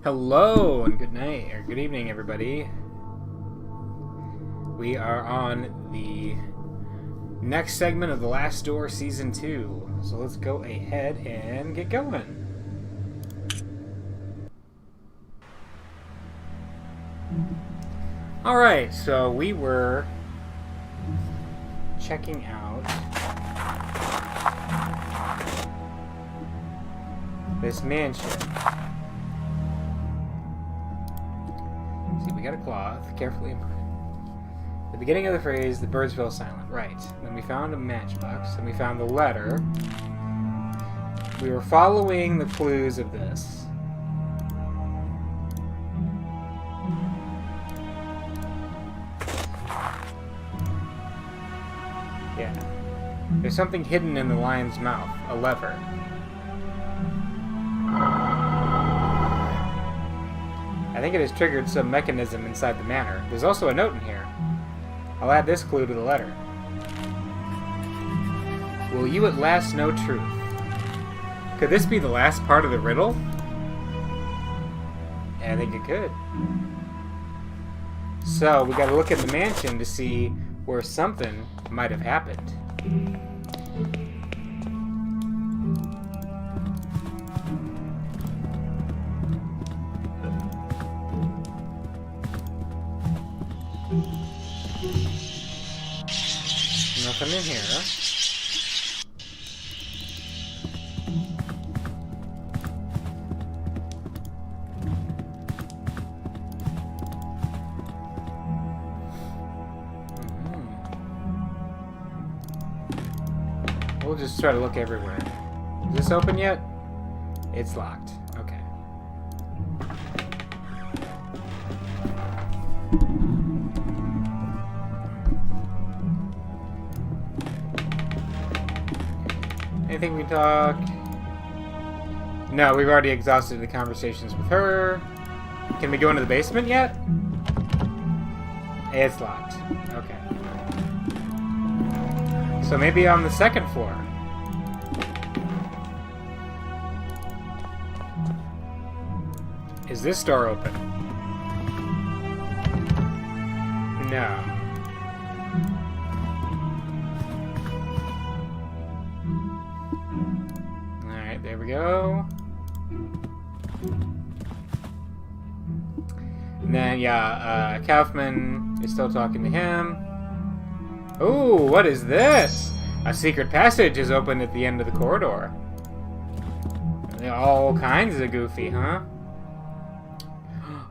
Hello and good night or good evening, everybody. We are on the next segment of The Last Door Season 2. So let's go ahead and get going. Alright, so we were checking out this mansion. See, we got a cloth, carefully imprinted. The beginning of the phrase, the birds fell silent. Right. Then we found a matchbox, and we found the letter. We were following the clues of this. Yeah. There's something hidden in the lion's mouth. A lever. I think it has triggered some mechanism inside the manor. There's also a note in here. I'll add this clue to the letter. Will you at last know truth? Could this be the last part of the riddle? Yeah, I think it could. So, we gotta look at the mansion to see where something might have happened. Nothing in here. We'll just try to look everywhere. Is this open yet? It's locked. Okay. Anything we can talk? No, we've already exhausted the conversations with her. Can we go into the basement yet? It's locked. Okay. So maybe on the second floor. Is this door open? No. Alright, there we go. And then, yeah, Kaufman is still talking to him. Ooh, what is this? A secret passage is open at the end of the corridor. All kinds of goofy, huh?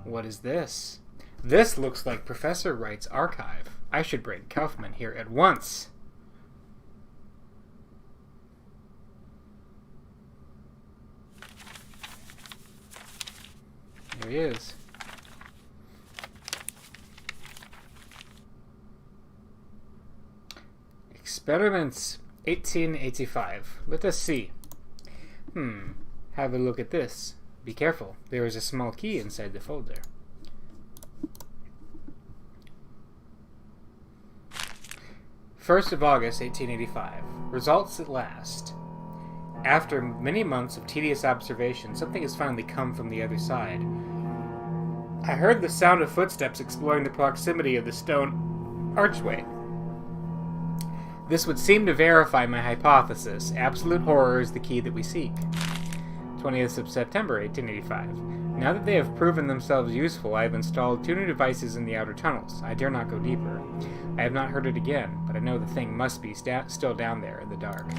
What is this? This looks like Professor Wright's archive. I should bring Kaufman here at once. Here he is. Experiments 1885. Let us see. Have a look at this. Be careful. There is a small key inside the folder. First of August, 1885. Results at last. After many months of tedious observation, something has finally come from the other side. I heard the sound of footsteps exploring the proximity of the stone archway. This would seem to verify my hypothesis. Absolute horror is the key that we seek. 20th of September, 1885. Now that they have proven themselves useful, I have installed 2 new devices in the outer tunnels. I dare not go deeper. I have not heard it again, but I know the thing must be still down there in the dark.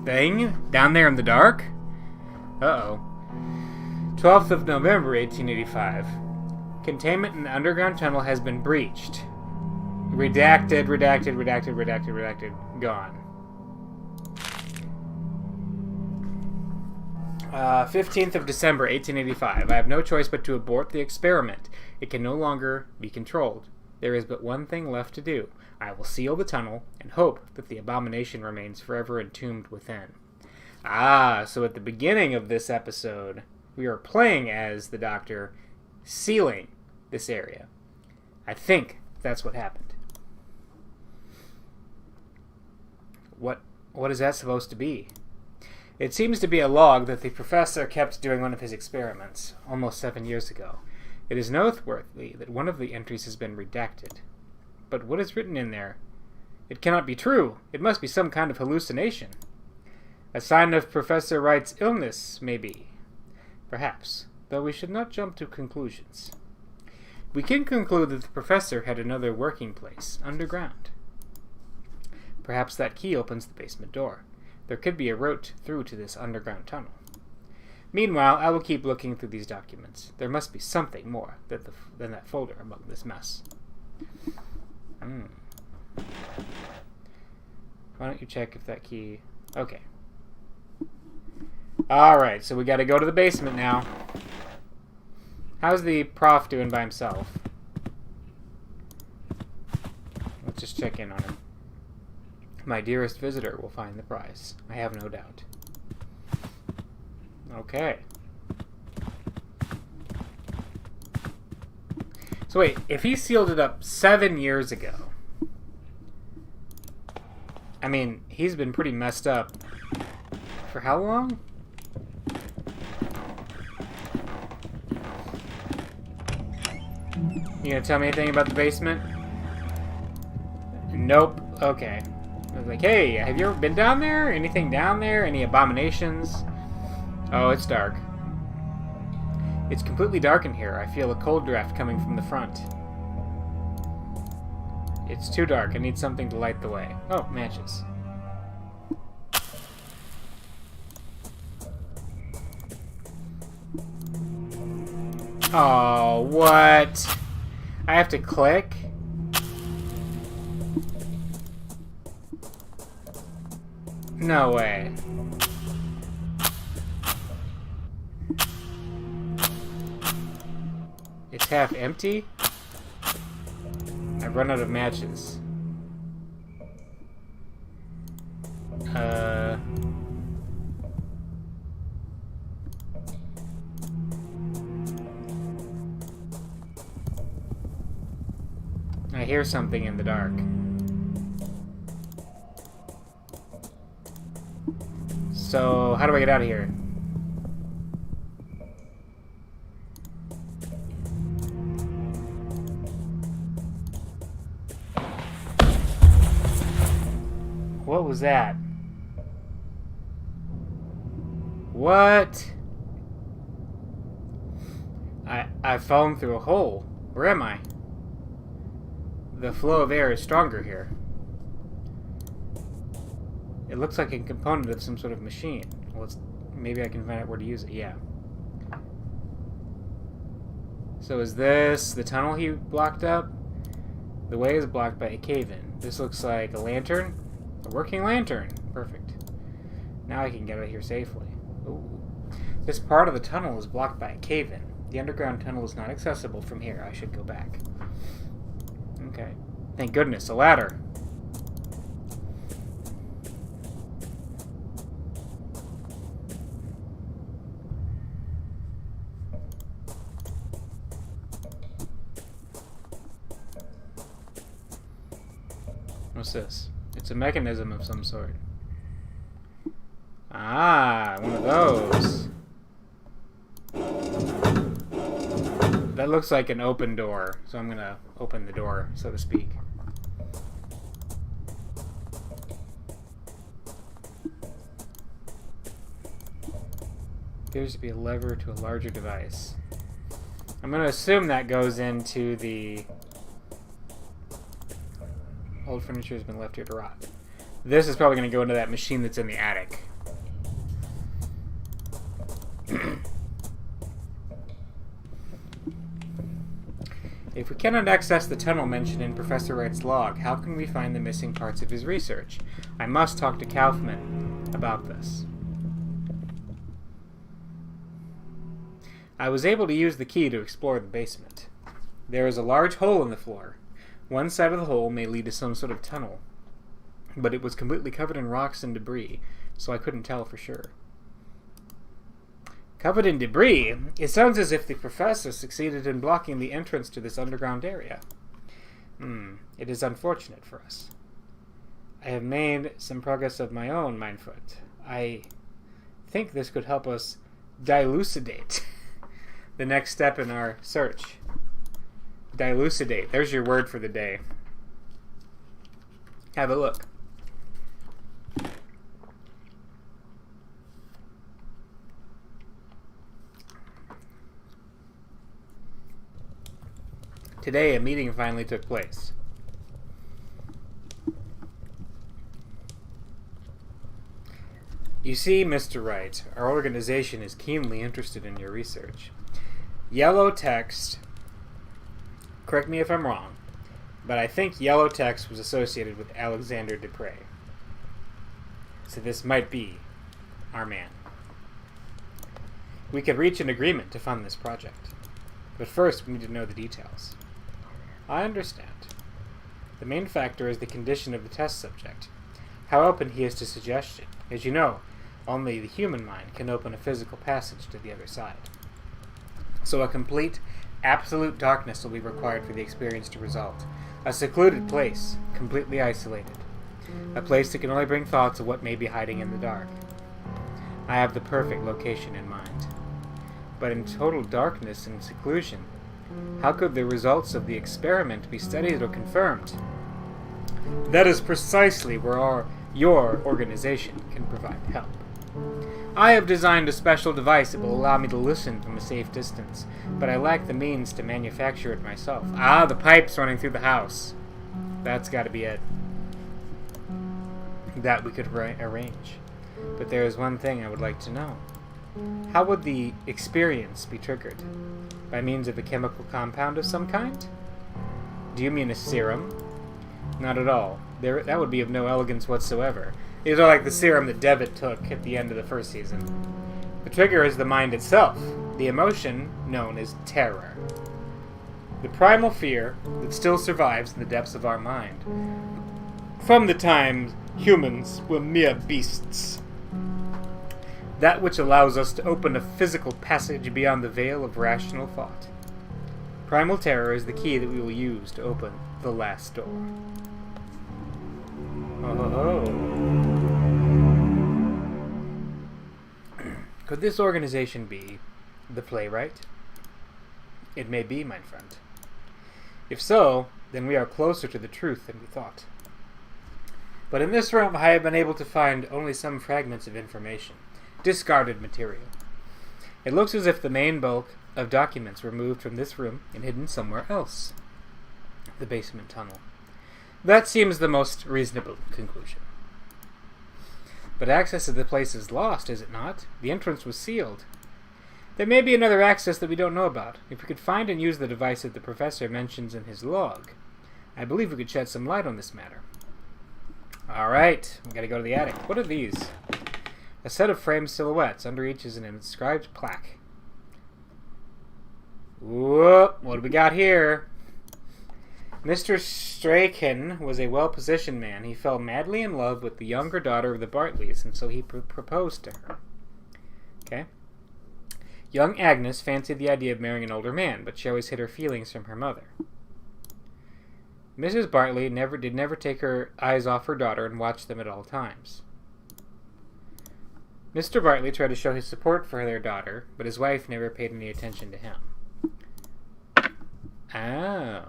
Thing? Down there in the dark? Uh-oh. 12th of November, 1885. Containment in the underground tunnel has been breached. Redacted, redacted, redacted, redacted, redacted. Gone. 15th of December, 1885. I have no choice but to abort the experiment. It can no longer be controlled. There is but one thing left to do. I will seal the tunnel and hope that the abomination remains forever entombed within. Ah, so at the beginning of this episode, we are playing as the Doctor sealing this area. I think that's what happened. What is that supposed to be? It seems to be a log that the professor kept during one of his experiments, almost 7 years ago. It is noteworthy that one of the entries has been redacted. But what is written in there? It cannot be true. It must be some kind of hallucination. A sign of Professor Wright's illness, maybe. Perhaps, though we should not jump to conclusions. We can conclude that the professor had another working place, underground. Perhaps that key opens the basement door. There could be a route through to this underground tunnel. Meanwhile, I will keep looking through these documents. There must be something more than that folder among this mess. Why don't you check if that key... Okay. Alright, so we gotta go to the basement now. How's the prof doing by himself? Let's just check in on him. My dearest visitor will find the prize. I have no doubt. Okay. So wait, if he sealed it up 7 years ago... I mean, he's been pretty messed up. For how long? You gonna tell me anything about the basement? Nope. Okay. I was like, hey, have you ever been down there? Anything down there? Any abominations? Oh, it's dark. It's completely dark in here. I feel a cold draft coming from the front. It's too dark. I need something to light the way. Oh, matches. Oh, what? I have to click? No way. It's half empty? I've run out of matches. I hear something in the dark. So, how do I get out of here? What was that? What? I've fallen through a hole. Where am I? The flow of air is stronger here. It looks like a component of some sort of machine. Well, maybe I can find out where to use it. Yeah. So is this the tunnel he blocked up? The way is blocked by a cave-in. This looks like a lantern. A working lantern. Perfect. Now I can get out of here safely. Ooh. This part of the tunnel is blocked by a cave-in. The underground tunnel is not accessible from here. I should go back. Okay. Thank goodness. A ladder. What's this? It's a mechanism of some sort. Ah, one of those. That looks like an open door, so I'm gonna open the door, so to speak. Appears to be a lever to a larger device. I'm gonna assume that goes into the... Old furniture has been left here to rot. This is probably going to go into that machine that's in the attic. If we cannot access the tunnel mentioned in Professor Wright's log, how can we find the missing parts of his research? I must talk to Kaufman about this. I was able to use the key to explore the basement. There is a large hole in the floor. One side of the hole may lead to some sort of tunnel, but it was completely covered in rocks and debris, so I couldn't tell for sure. Covered in debris? It sounds as if the professor succeeded in blocking the entrance to this underground area. It is unfortunate for us. I have made some progress of my own, Mindfoot. I think this could help us dilucidate the next step in our search. Dilucidate. There's your word for the day. Have a look. Today, a meeting finally took place. You see, Mr. Wright, our organization is keenly interested in your research. Yellow text, correct me if I'm wrong, but I think yellow text was associated with Alexander Dupre. So this might be our man. We could reach an agreement to fund this project, but first we need to know the details. I understand. The main factor is the condition of the test subject, how open he is to suggestion. As you know, only the human mind can open a physical passage to the other side. So a complete, absolute darkness will be required for the experience to result. A secluded place, completely isolated. A place that can only bring thoughts of what may be hiding in the dark. I have the perfect location in mind. But in total darkness and seclusion, how could the results of the experiment be studied or confirmed? That is precisely where your organization can provide help. I have designed a special device that will allow me to listen from a safe distance, but I lack the means to manufacture it myself. Ah, the pipes running through the house. That's got to be it. That we could arrange. But there is one thing I would like to know. How would the experience be triggered? By means of a chemical compound of some kind? Do you mean a serum? Not at all. That would be of no elegance whatsoever. These are like the serum that Devitt took at the end of the first season. The trigger is the mind itself, the emotion known as terror. The primal fear that still survives in the depths of our mind. From the time humans were mere beasts. That which allows us to open a physical passage beyond the veil of rational thought. Primal terror is the key that we will use to open the last door. Oh. Could this organization be the Playwright? It may be, my friend. If so, then we are closer to the truth than we thought. But in this realm I have been able to find only some fragments of information. Discarded material. It looks as if the main bulk of documents were moved from this room and hidden somewhere else. The basement tunnel. That seems the most reasonable conclusion. But access to the place is lost, is it not? The entrance was sealed. There may be another access that we don't know about. If we could find and use the device that the professor mentions in his log, I believe we could shed some light on this matter. Alright, we gotta go to the attic. What are these? A set of framed silhouettes. Under each is an inscribed plaque. Whoop! What do we got here? Mr. Strachan was a well-positioned man. He fell madly in love with the younger daughter of the Bartleys, and so he proposed to her. Okay? Young Agnes fancied the idea of marrying an older man, but she always hid her feelings from her mother. Mrs. Bartley did never take her eyes off her daughter and watched them at all times. Mr. Bartley tried to show his support for their daughter, but his wife never paid any attention to him. Oh.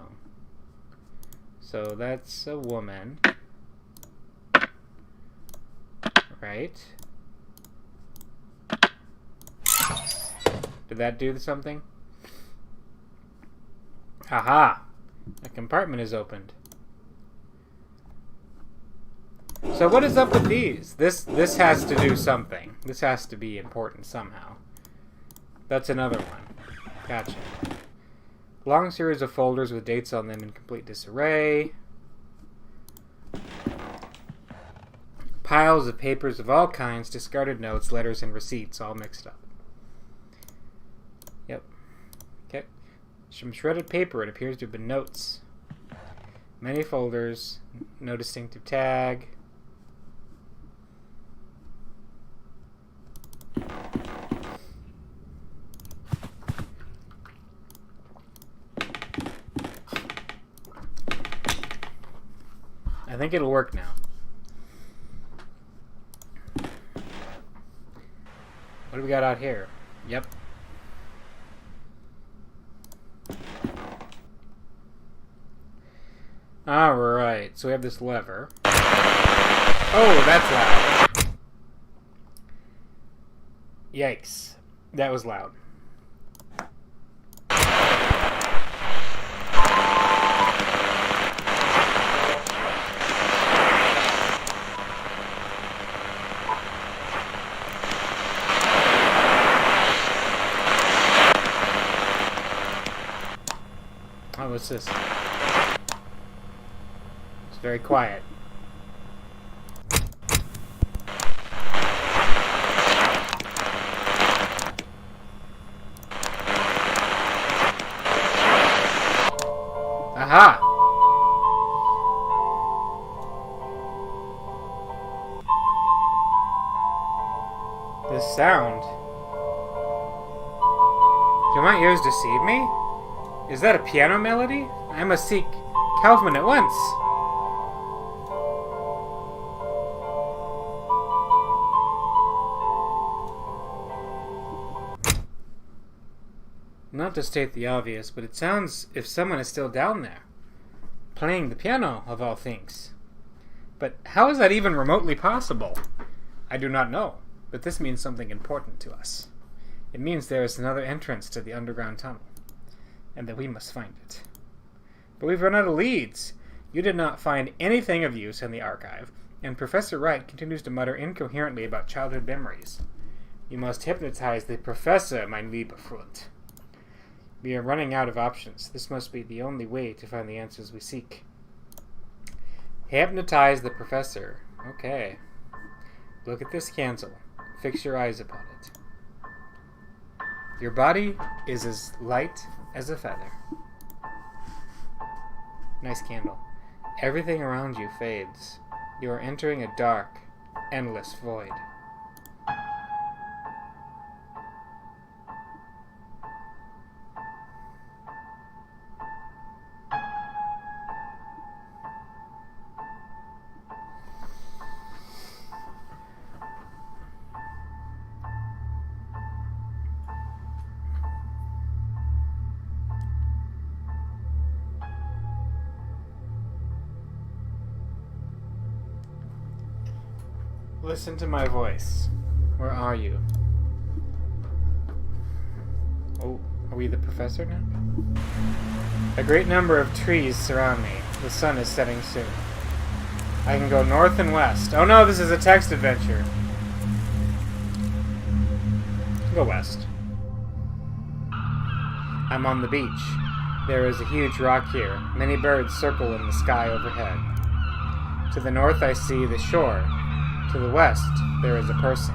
So that's a woman. Right. Did that do something? Haha! A compartment is opened. So what is up with these? This has to do something. This has to be important somehow. That's another one. Gotcha. Long series of folders with dates on them in complete disarray. Piles of papers of all kinds, discarded notes, letters, and receipts all mixed up. Yep. Okay. Some shredded paper. It appears to have been notes. Many folders. No distinctive tag. I think it'll work now. got out here? Yep. Alright, so we have this lever. Oh, that's loud. Yikes. That was loud. Oh, what's this? It's very quiet. Aha! This sound. Do my ears deceive me? Is that a piano melody? I must seek Kaufman at once. Not to state the obvious, but it sounds if someone is still down there, playing the piano, of all things. But how is that even remotely possible? I do not know, but this means something important to us. It means there is another entrance to the underground tunnel, and that we must find it. But we've run out of leads. You did not find anything of use in the archive, and Professor Wright continues to mutter incoherently about childhood memories. You must hypnotize the professor, mein lieber Freund. We are running out of options. This must be the only way to find the answers we seek. Hypnotize the professor. Okay. Look at this candle. Fix your eyes upon it. Your body is as light as a feather. Nice candle. Everything around you fades. You are entering a dark, endless void. Listen to my voice. Where are you? Oh, are we the professor now? A great number of trees surround me. The sun is setting soon. I can go north and west. Oh no, this is a text adventure. Go west. I'm on the beach. There is a huge rock here. Many birds circle in the sky overhead. To the north I see the shore. To the west, there is a person.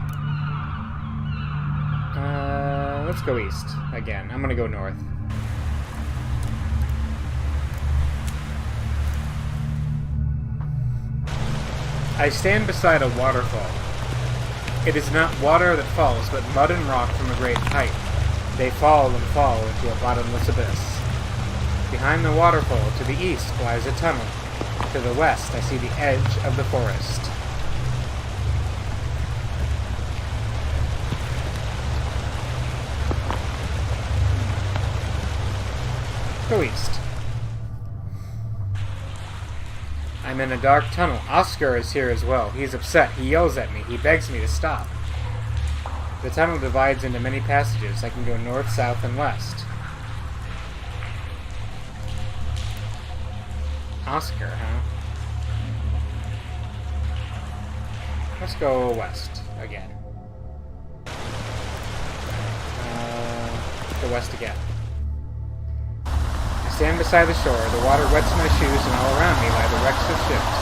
Let's go east again. I'm gonna go north. I stand beside a waterfall. It is not water that falls, but mud and rock from a great height. They fall and fall into a bottomless abyss. Behind the waterfall, to the east, lies a tunnel. To the west, I see the edge of the forest. Go east. I'm in a dark tunnel. Oscar is here as well. He's upset. He yells at me. He begs me to stop. The tunnel divides into many passages. I can go north, south, and west. Oscar, huh? Let's go west again. Go west again. I stand beside the shore. The water wets my shoes, and all around me lie the wrecks of ships.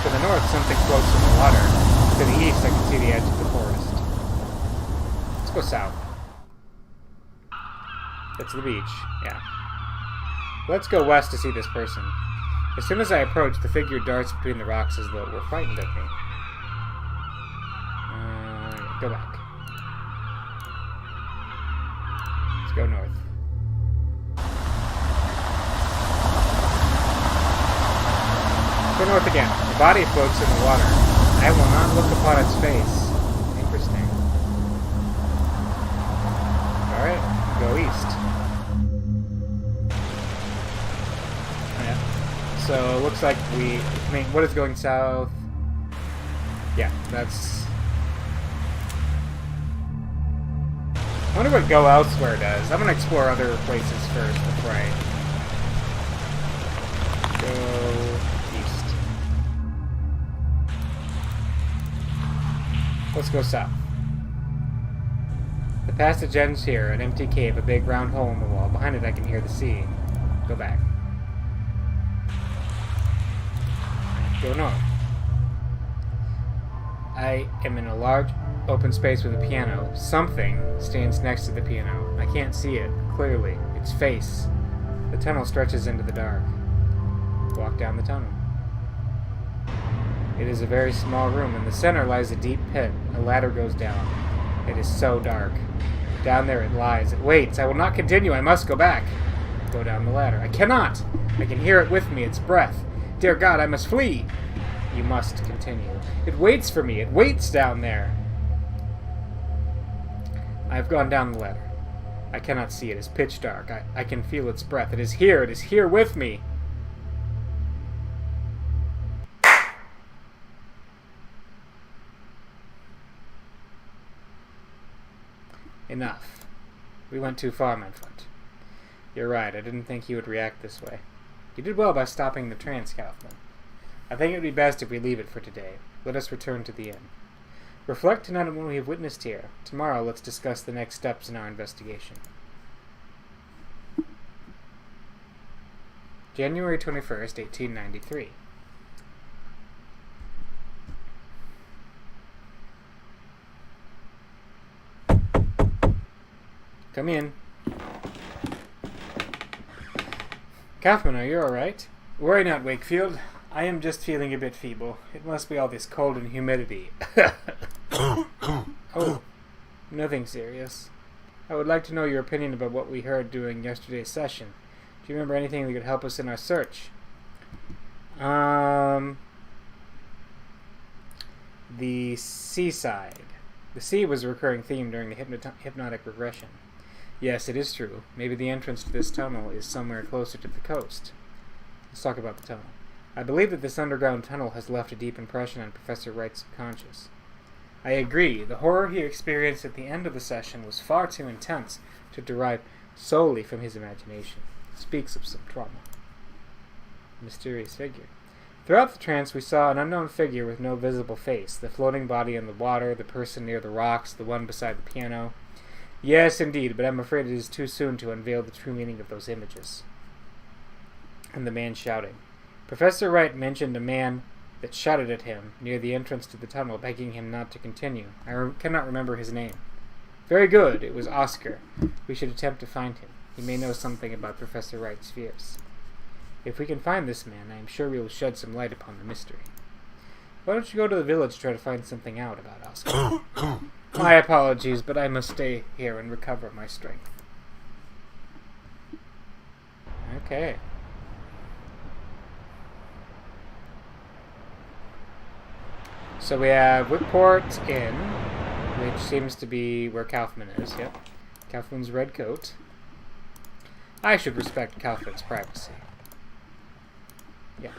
To the north, something floats in the water. To the east, I can see the edge of the forest. Let's go south. That's the beach. Yeah. Let's go west to see this person. As soon as I approach, the figure darts between the rocks as though it were frightened of me. Go back. Let's go north. Go north again. The body floats in the water. I will not look upon its face. Interesting. So it looks like what is going south? Yeah, that's... I wonder what Go Elsewhere does. I'm going to explore other places first before I go east. Let's go south. The passage ends here, an empty cave, a big round hole in the wall. Behind it I can hear the sea. Go back. Go north. I am in a large open space with a piano. Something stands next to the piano. I can't see it clearly. Its face. The tunnel stretches into the dark. Walk down the tunnel. It is a very small room. In the center lies a deep pit. A ladder goes down. It is so dark. Down there it lies. It waits. I will not continue. I must go back. Go down the ladder. I cannot. I can hear it with me. Its breath. Dear God, I must flee. You must continue. It waits for me. It waits down there. I have gone down the ladder. I cannot see it. It is pitch dark. I can feel its breath. It is here. It is here with me. Enough. We went too far, my friend. You're right. I didn't think you would react this way. You did well by stopping the trance, Kaufman. I think it would be best if we leave it for today. Let us return to the inn. Reflect tonight on what we have witnessed here. Tomorrow, let's discuss the next steps in our investigation. January 21st, 1893. Come in. Kaufman, are you alright? Worry not, Wakefield. I am just feeling a bit feeble. It must be all this cold and humidity. Oh, nothing serious. I would like to know your opinion about what we heard during yesterday's session. Do you remember anything that could help us in our search? The seaside. The sea was a recurring theme during the hypnotic regression. Yes, it is true. Maybe the entrance to this tunnel is somewhere closer to the coast. Let's talk about the tunnel. I believe that this underground tunnel has left a deep impression on Professor Wright's subconscious. I agree. The horror he experienced at the end of the session was far too intense to derive solely from his imagination. It speaks of some trauma. A mysterious figure. Throughout the trance, we saw an unknown figure with no visible face, the floating body in the water, the person near the rocks, the one beside the piano. Yes, indeed, but I'm afraid it is too soon to unveil the true meaning of those images. And the man shouting. Professor Wright mentioned a man that shouted at him near the entrance to the tunnel, begging him not to continue. I cannot remember his name. Very good, it was Oscar. We should attempt to find him. He may know something about Professor Wright's fears. If we can find this man, I am sure we will shed some light upon the mystery. Why don't you go to the village to try to find something out about Oscar? My apologies, but I must stay here and recover my strength. Okay. So we have Whipport Inn, which seems to be where Kaufman is. Yep. Kaufman's red coat. I should respect Kaufman's privacy. Yeah.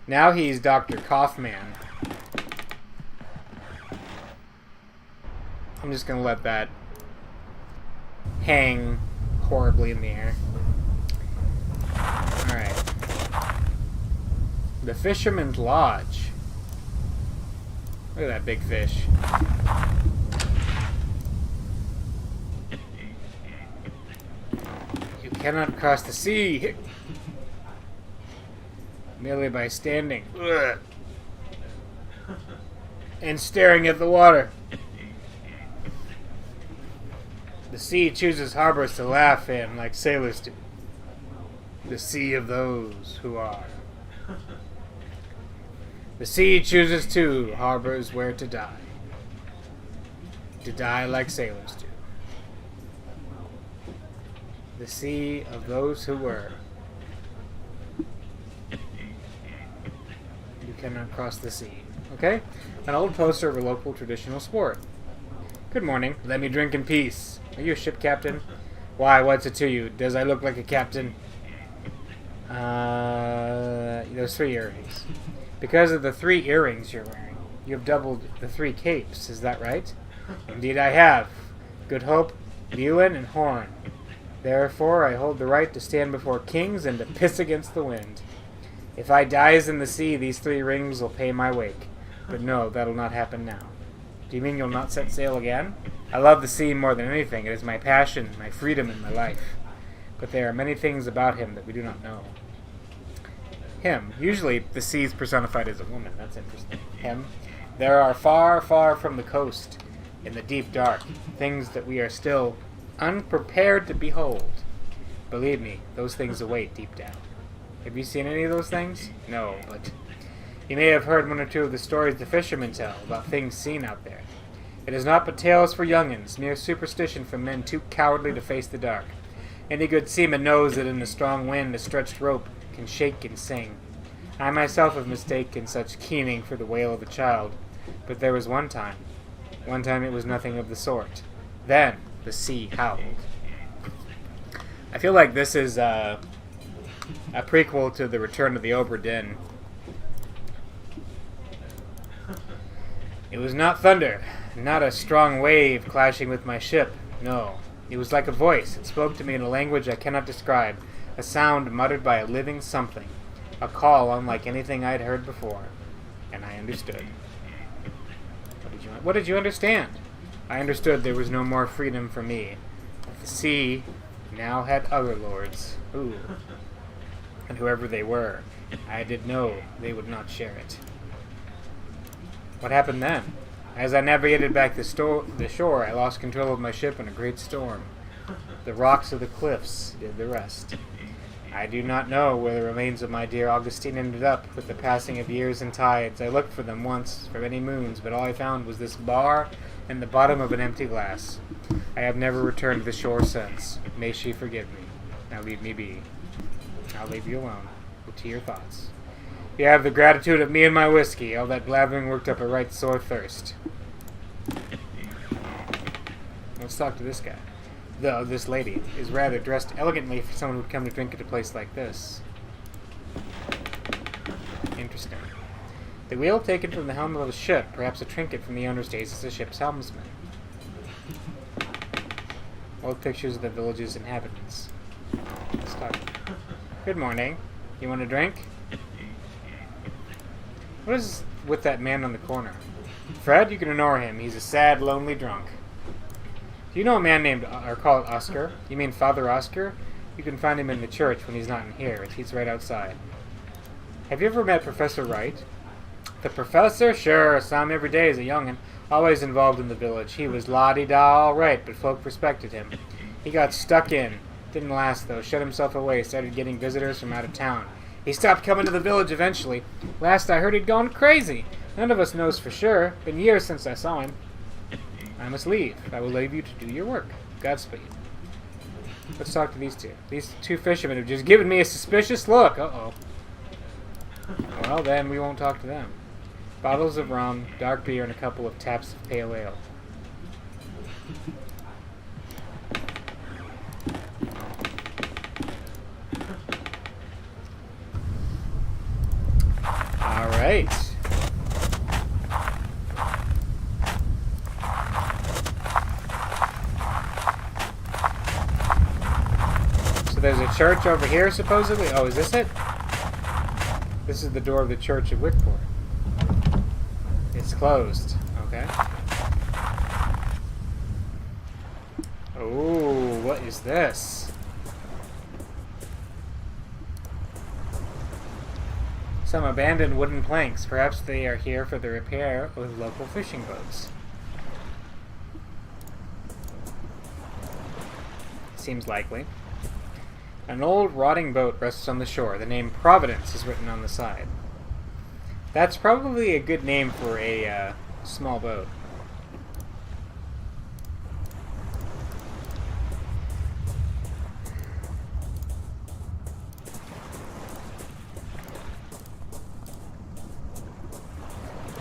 Now he's Dr. Kaufman. I'm just gonna let that hang horribly in the air. Alright. The Fisherman's Lodge. Look at that big fish. You cannot cross the sea merely by standing and staring at the water. The sea chooses harbors to laugh in like sailors do. The sea of those who are. The sea chooses too harbors where to die. To die like sailors do. The sea of those who were. You cannot cross the sea. Okay? An old poster of a local traditional sport. Good morning. Let me drink in peace. Are you a ship captain? Why, what's it to you? Does I look like a captain? Those 3 earrings. Because of the 3 earrings you're wearing, you have doubled the 3 capes, is that right? Indeed I have. Good Hope, Lewin, and Horn. Therefore I hold the right to stand before kings and to piss against the wind. If I dies in the sea, these 3 rings will pay my wake. But no, that'll not happen now. Do you mean you'll not set sail again? I love the sea more than anything. It is my passion, my freedom, and my life. But there are many things about him that we do not know. Him. Usually the sea is personified as a woman. That's interesting. Him. There are far, far from the coast, in the deep dark, things that we are still unprepared to behold. Believe me, those things await deep down. Have you seen any of those things? No, but you may have heard 1 or 2 of the stories the fishermen tell about things seen out there. It is not but tales for young'uns, mere superstition from men too cowardly to face the dark. Any good seaman knows that in a strong wind a stretched rope can shake and sing. I myself have mistaken such keening for the wail of a child, but there was one time it was nothing of the sort. Then the sea howled. I feel like this is a prequel to the Return of the Obra Dinn. It was not thunder, not a strong wave clashing with my ship. No, it was like a voice. It spoke to me in a language I cannot describe, a sound muttered by a living something, a call unlike anything I had heard before. And I understood. What did you understand? I understood there was no more freedom for me. The sea now had other lords. Ooh. And whoever they were, I did know they would not share it. What happened then? As I navigated back the shore, I lost control of my ship in a great storm. The rocks of the cliffs did the rest. I do not know where the remains of my dear Augustine ended up with the passing of years and tides. I looked for them once, for many moons, but all I found was this bar and the bottom of an empty glass. I have never returned to the shore since. May she forgive me. Now leave me be. I'll leave you alone. To your thoughts. You have the gratitude of me and my whiskey. All that blabbering worked up a right sore thirst. Let's talk to this guy. Though this lady is rather dressed elegantly for someone who'd come to drink at a place like this. Interesting. The wheel taken from the helm of a ship, perhaps a trinket from the owner's days as a ship's helmsman. Old pictures of the village's inhabitants. Let's talk. Good morning. You want a drink? What is with that man on the corner? Fred, you can ignore him. He's a sad, lonely drunk. Do you know a man named, or call it Oscar? You mean Father Oscar? You can find him in the church when he's not in here. He's right outside. Have you ever met Professor Wright? The professor? Sure, I saw him every day as a young'un. Always involved in the village. He was la-di-da all right, but folk respected him. He got stuck in. Didn't last, though. Shut himself away. Started getting visitors from out of town. He stopped coming to the village eventually. Last I heard he'd gone crazy. None of us knows for sure. Been years since I saw him. I must leave. I will leave you to do your work. Godspeed. Let's talk to these two. These 2 fishermen have just given me a suspicious look. Uh-oh. Well, then we won't talk to them. Bottles of rum, dark beer, and a couple of taps of pale ale. All right. There's a church over here, supposedly. Oh, is this it? This is the door of the Church of Wickport. It's closed. Okay. Oh, what is this? Some abandoned wooden planks. Perhaps they are here for the repair of local fishing boats. Seems likely. An old rotting boat rests on the shore. The name Providence is written on the side. That's probably a good name for a small boat.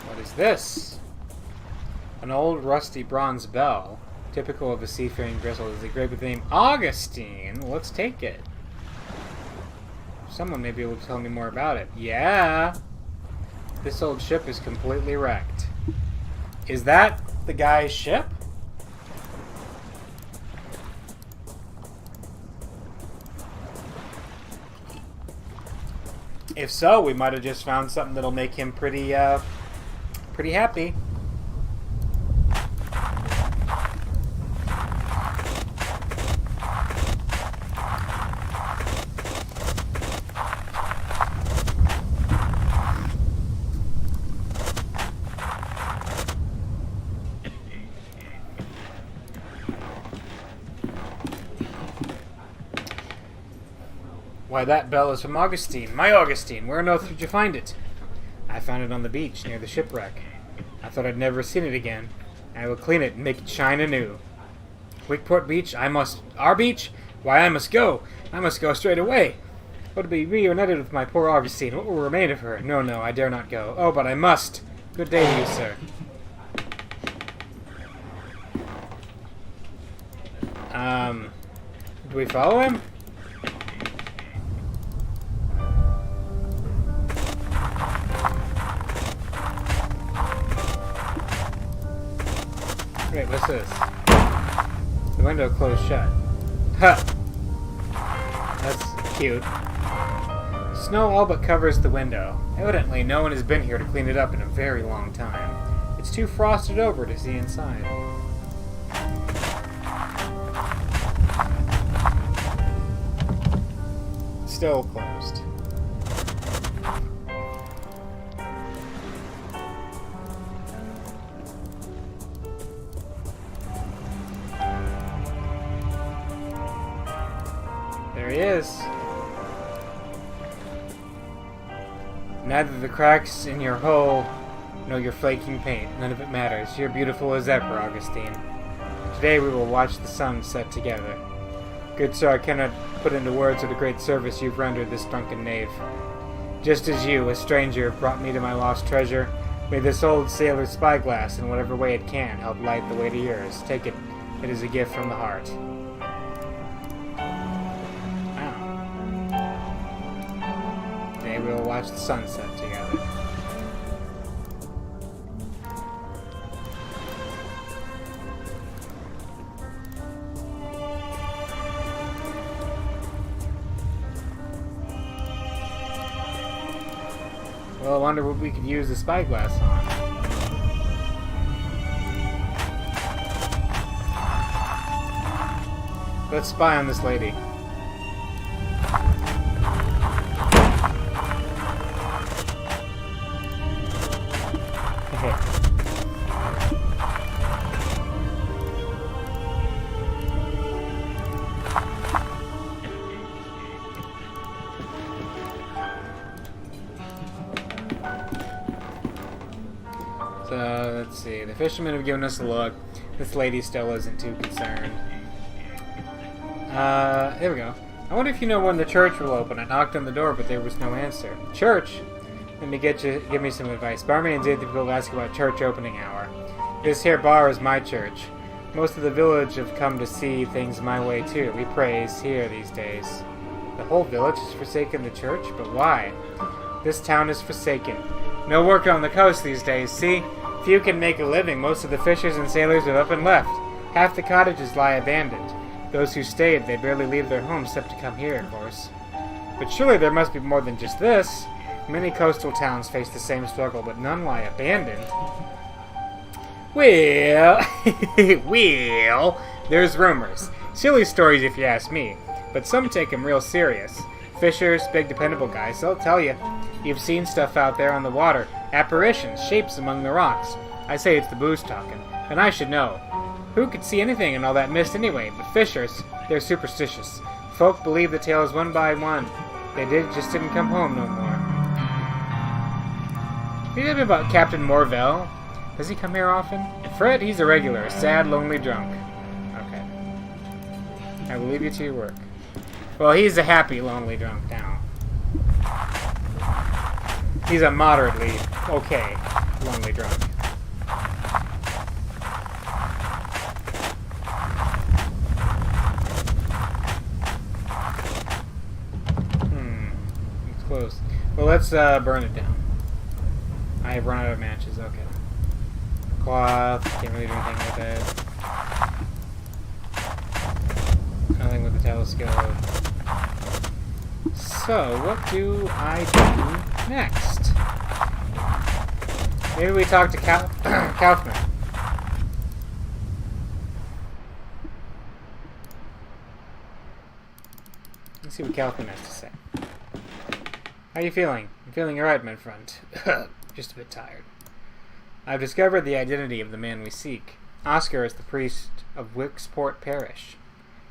What is this? An old rusty bronze bell. Typical of a seafaring vessel is a grape with the name Augustine. Well, let's take it. Someone may be able to tell me more about it. Yeah! This old ship is completely wrecked. Is that the guy's ship? If so, we might have just found something that'll make him pretty happy. Why, that bell is from Augustine. My Augustine, where on earth did you find it? I found it on the beach near the shipwreck. I thought I'd never seen it again. I will clean it and make it shine anew. Wickport Beach? Our beach? Why, I must go. I must go straight away. What will be reunited with my poor Augustine? What will remain of her? No, no, I dare not go. Oh, but I must. Good day to you, sir. Do we follow him? Wait, what's this? The window closed shut. Huh! That's cute. Snow all but covers the window. Evidently, no one has been here to clean it up in a very long time. It's too frosted over to see inside. Still closed. There he is. Neither the cracks in your hull nor your flaking paint. None of it matters. You're beautiful as ever, Augustine. Today we will watch the sun set together. Good sir, I cannot put into words what a great service you've rendered this drunken knave. Just as you, a stranger, have brought me to my lost treasure, may this old sailor's spyglass, in whatever way it can, help light the way to yours. Take it. It is a gift from the heart. Wow. Today we will watch the sunset together. Well, I wonder what we could use the spyglass on. Let's spy on this lady. So, let's see. The fishermen have given us a look. This lady still isn't too concerned. There we go. I wonder if you know when the church will open. I knocked on the door, but there was no answer. Church? Let me give me some advice. Barmaids ain't the people to ask about church opening hour. This here bar is my church. Most of the village have come to see things my way, too. We praise here these days. The whole village has forsaken the church? But why? This town is forsaken. No work on the coast these days, see? Few can make a living. Most of the fishers and sailors have up and left. Half the cottages lie abandoned. Those who stayed, they barely leave their homes except to come here, of course. But surely there must be more than just this. Many coastal towns face the same struggle, but none lie abandoned. Well, there's rumors. Silly stories if you ask me, but some take 'em real serious. Fishers, big dependable guys, they'll tell you. You've seen stuff out there on the water. Apparitions, shapes among the rocks. I say it's the booze talking, and I should know. Who could see anything in all that mist anyway? But fishers, they're superstitious. Folk believe the tales one by one. They just didn't come home no more. Have you heard about Captain Morvell? Does he come here often? Fred, he's a regular, a sad, lonely drunk. Okay. I will leave you to your work. Well, he's a happy, lonely drunk now. He's a moderately okay lonely drunk. let's burn it down. I have run out of matches. Okay. Cloth. Can't really do anything with it. Nothing with the telescope. So, what do I do next? Maybe we talk to Kaufman. Let's see what Kaufman has to say. How are you feeling? I'm feeling alright, my friend. Just a bit tired. I've discovered the identity of the man we seek. Oscar is the priest of Wicksport Parish.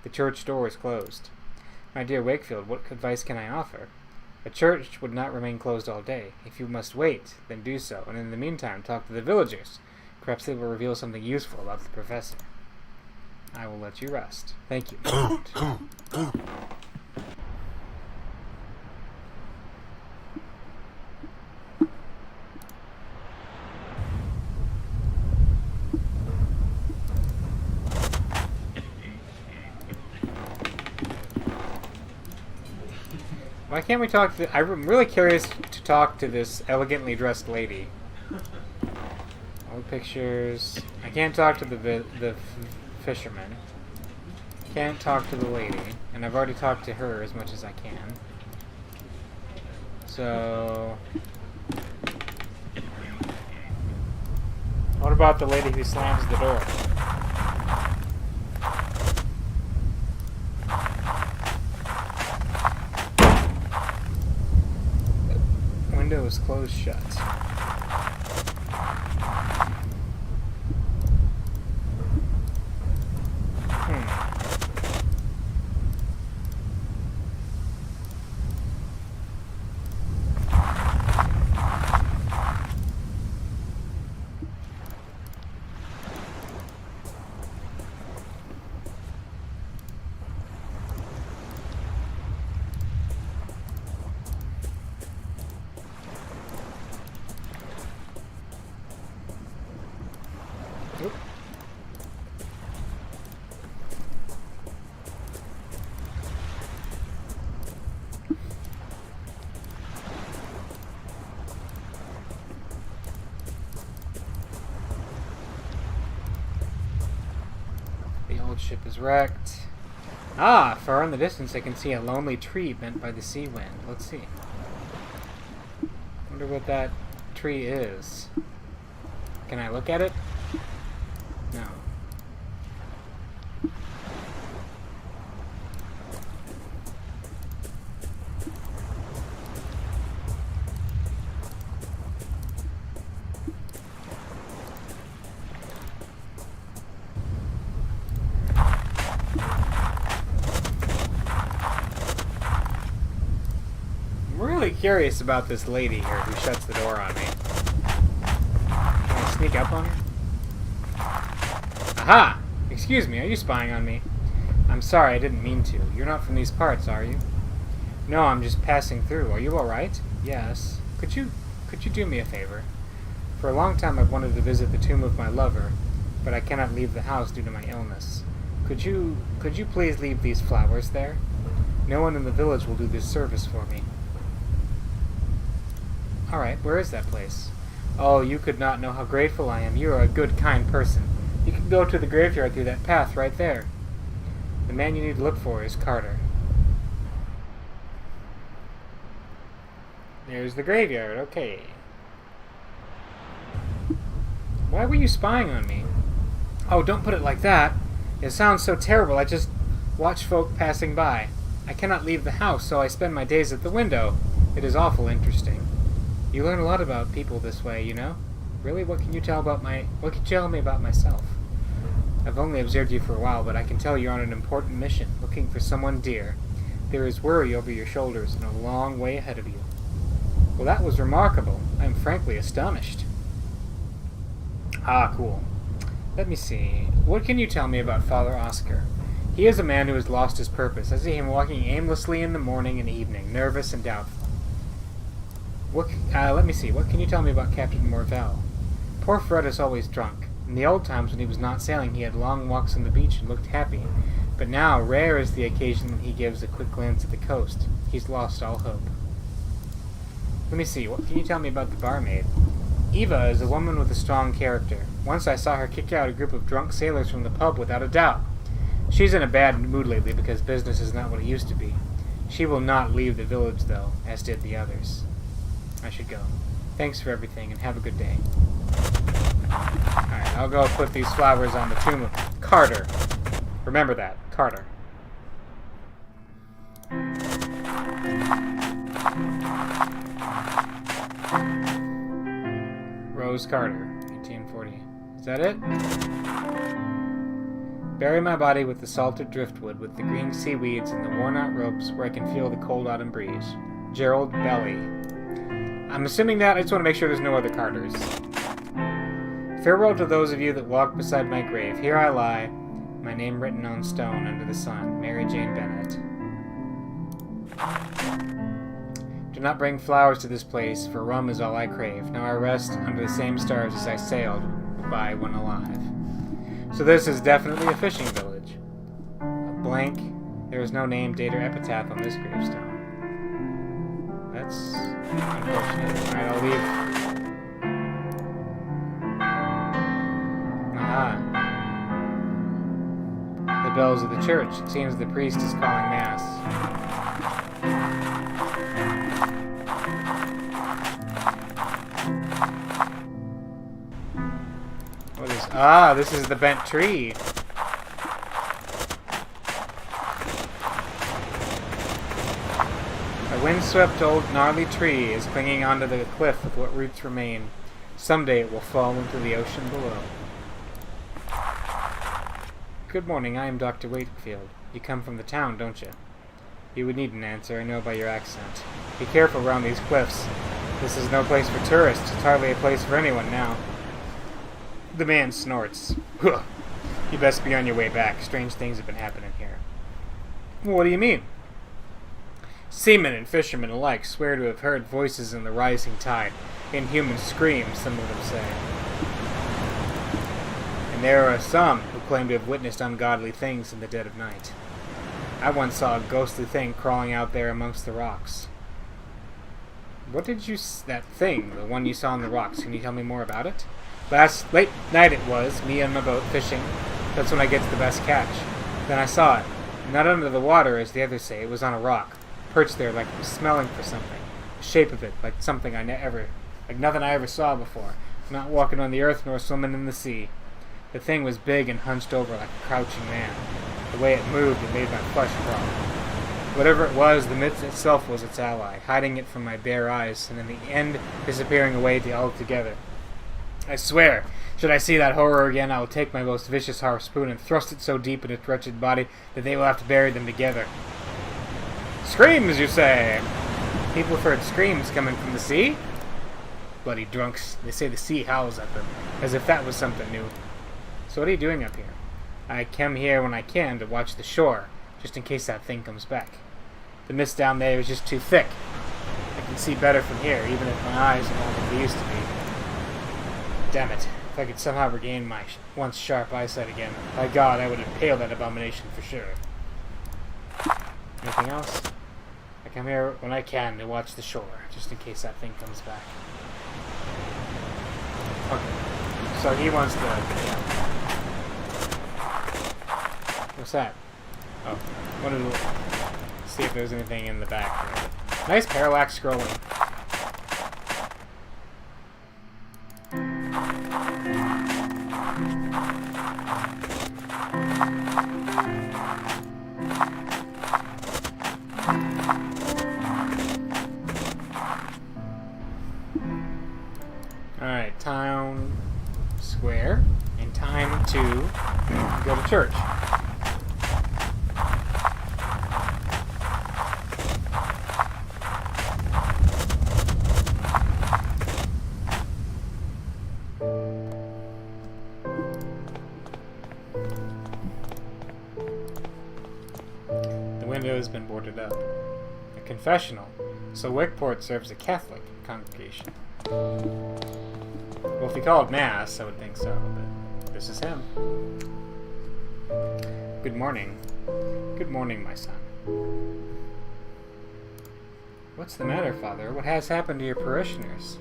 The church door is closed. My dear Wakefield, what advice can I offer? A church would not remain closed all day. If you must wait, then do so, and in the meantime talk to the villagers. Perhaps they will reveal something useful about the professor. I will let you rest. Thank you, my friend. Why can't we talk to... I'm really curious to talk to this elegantly dressed lady. Old pictures... I can't talk to the fisherman. Can't talk to the lady. And I've already talked to her as much as I can. So... what about the lady who slams the door? Window is closed shut. Ship is wrecked. Ah, far in the distance I can see a lonely tree bent by the sea wind. Let's see. Wonder what that tree is. Can I look at it? No. Curious about this lady here who shuts the door on me. Can I sneak up on her? Aha! Excuse me, are you spying on me? I'm sorry, I didn't mean to. You're not from these parts, are you? No, I'm just passing through. Are you alright? Yes. Could you do me a favor? For a long time I've wanted to visit the tomb of my lover, but I cannot leave the house due to my illness. Could you please leave these flowers there? No one in the village will do this service for me. Alright, where is that place? Oh, you could not know how grateful I am. You are a good, kind person. You can go to the graveyard through that path right there. The man you need to look for is Carter. There's the graveyard, okay. Why were you spying on me? Oh, don't put it like that. It sounds so terrible. I just watch folk passing by. I cannot leave the house, so I spend my days at the window. It is awful interesting. You learn a lot about people this way, you know? Really? What can you tell me about myself? I've only observed you for a while, but I can tell you're on an important mission, looking for someone dear. There is worry over your shoulders and a long way ahead of you. Well, that was remarkable. I am frankly astonished. Ah, cool. Let me see. What can you tell me about Father Oscar? He is a man who has lost his purpose. I see him walking aimlessly in the morning and evening, nervous and doubtful. Let me see. What can you tell me about Captain Morvell? Poor Fred is always drunk. In the old times when he was not sailing, he had long walks on the beach and looked happy. But now, rare is the occasion when he gives a quick glance at the coast. He's lost all hope. Let me see, what can you tell me about the barmaid? Eva is a woman with a strong character. Once I saw her kick out a group of drunk sailors from the pub without a doubt. She's in a bad mood lately because business is not what it used to be. She will not leave the village, though, as did the others. I should go. Thanks for everything, and have a good day. Alright, I'll go put these flowers on the tomb of Carter. Remember that, Carter. Rose Carter, 1840. Is that it? Bury my body with the salted driftwood, with the green seaweeds and the worn-out ropes where I can feel the cold autumn breeze. Gerald Belly. I'm assuming that. I just want to make sure there's no other Carters. Farewell to those of you that walk beside my grave. Here I lie, my name written on stone under the sun. Mary Jane Bennett. Do not bring flowers to this place, for rum is all I crave. Now I rest under the same stars as I sailed by when alive. So this is definitely a fishing village. A blank. There is no name, date, or epitaph on this gravestone. That's unfortunate. Alright, I'll leave. Aha. The bells of the church. It seems the priest is calling mass. What is... Ah, this is the bent tree. A windswept old gnarly tree is clinging onto the cliff with what roots remain. Someday it will fall into the ocean below. Good morning, I am Dr. Wakefield. You come from the town, don't you? You would need an answer, I know by your accent. Be careful around these cliffs. This is no place for tourists. It's hardly a place for anyone now. The man snorts. Huh. You best be on your way back. Strange things have been happening here. What do you mean? Seamen and fishermen alike swear to have heard voices in the rising tide. Inhuman screams, some of them say. And there are some who claim to have witnessed ungodly things in the dead of night. I once saw a ghostly thing crawling out there amongst the rocks. What did you... that thing, the one you saw on the rocks, can you tell me more about it? Late night it was, me and my boat fishing. That's when I get to the best catch. Then I saw it. Not under the water, as the others say. It was on a rock. Perched there like it was smelling for something. The shape of it, like something like nothing I ever saw before. Not walking on the earth nor swimming in the sea. The thing was big and hunched over like a crouching man. The way it moved, it made my flesh crawl. Whatever it was, the mist itself was its ally, hiding it from my bare eyes, and in the end, disappearing away altogether. I swear, should I see that horror again, I will take my most vicious harpoon and thrust it so deep in its wretched body that they will have to bury them together. Screams, you say? People have heard screams coming from the sea? Bloody drunks. They say the sea howls at them, as if that was something new. So what are you doing up here? I come here when I can to watch the shore, just in case that thing comes back. The mist down there is just too thick. I can see better from here, even if my eyes are not what they used to be. Damn it. If I could somehow regain my once sharp eyesight again, by God, I would impale that abomination for sure. Anything else? I come here when I can to watch the shore, just in case that thing comes back. Okay. So he wants to... Yeah. What's that? Oh. Wanted to see if there's anything in the back there. Nice parallax scrolling. Alright, town square, and time to go to church. The window has been boarded up. A confessional, so Wickport serves a Catholic congregation. Well, if he called Mass, I would think so, but this is him. Good morning. Good morning, my son. What's the matter, Father? What has happened to your parishioners?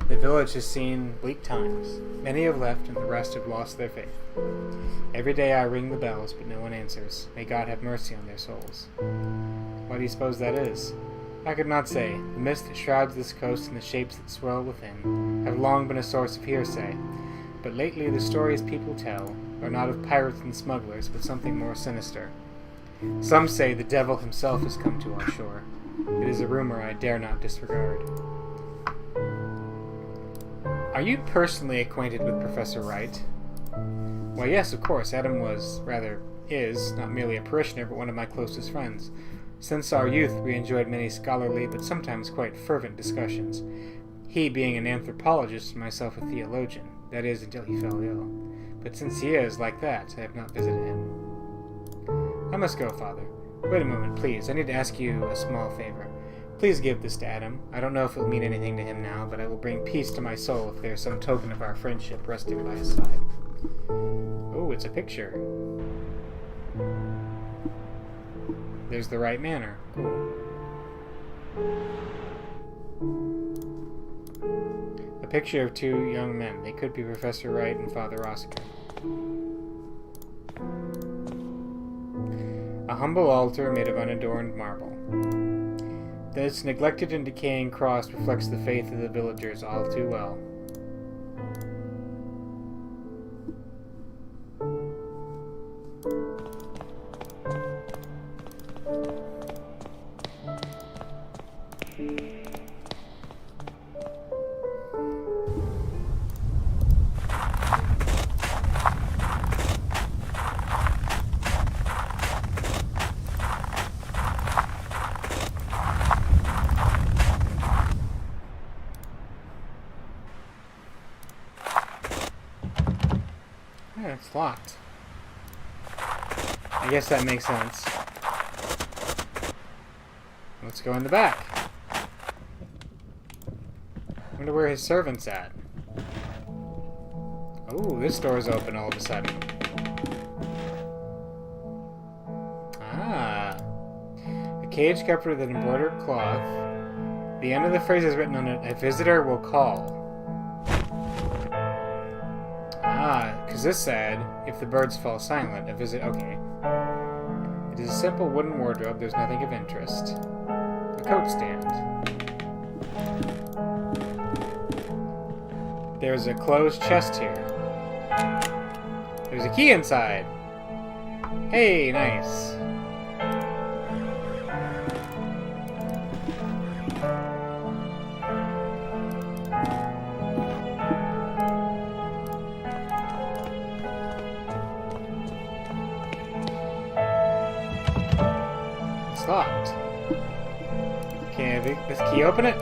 The village has seen bleak times. Many have left, and the rest have lost their faith. Every day I ring the bells, but no one answers. May God have mercy on their souls. Why do you suppose that is? I could not say. The mist that shrouds this coast and the shapes that swirl within have long been a source of hearsay, but lately the stories people tell are not of pirates and smugglers, but something more sinister. Some say the devil himself has come to our shore. It is a rumor I dare not disregard. Are you personally acquainted with Professor Wright? Why, yes, of course. Adam is, not merely a parishioner, but one of my closest friends. Since our youth, we enjoyed many scholarly, but sometimes quite fervent discussions. He being an anthropologist and myself a theologian. That is, until he fell ill. But since he is like that, I have not visited him. I must go, Father. Wait a moment, please. I need to ask you a small favor. Please give this to Adam. I don't know if it will mean anything to him now, but it will bring peace to my soul if there is some token of our friendship resting by his side. Oh, it's a picture. There's the right manor. Cool. A picture of two young men. They could be Professor Wright and Father Rossiter. A humble altar made of unadorned marble. This neglected and decaying cross reflects the faith of the villagers all too well. It's locked. I guess that makes sense. Let's go in the back. Wonder where his servant's at. Oh, this door's open all of a sudden. Ah. A cage covered with an embroidered cloth. The end of the phrase is written on it, "A visitor will call." Because this said, if the birds fall silent, a visit... Okay. It is a simple wooden wardrobe, there's nothing of interest. A coat stand. There's a closed chest here. There's a key inside. Hey, nice. It's locked. Can this key open it?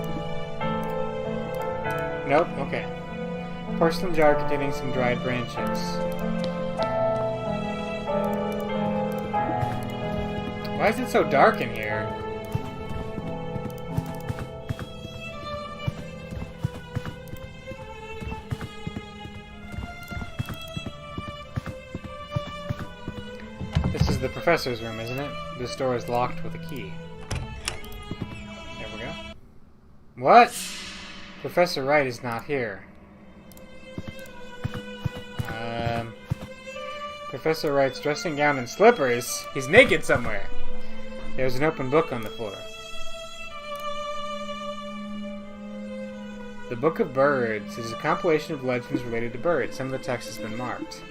Nope, okay. Porcelain jar containing some dried branches. Why is it so dark in here? This is the professor's room, isn't it? This door is locked with a key. There we go. What? Professor Wright is not here. Professor Wright's dressing gown and slippers. He's naked somewhere. There's an open book on the floor. The Book of Birds is a compilation of legends related to birds. Some of the text has been marked.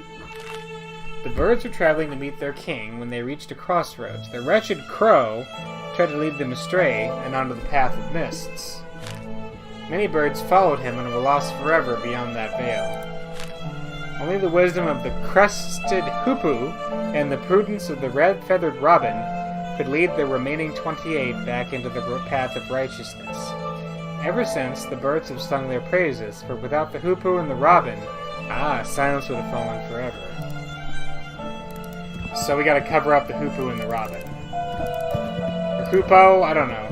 The birds were traveling to meet their king when they reached a crossroads. The wretched crow tried to lead them astray and onto the path of mists. Many birds followed him and were lost forever beyond that veil. Only the wisdom of the crested hoopoe and the prudence of the red-feathered robin could lead the remaining 28 back into the path of righteousness. Ever since, the birds have sung their praises, for without the hoopoe and the robin, silence would have fallen forever. So we gotta cover up the hoopoe and the robin. Or hoopoe? I don't know.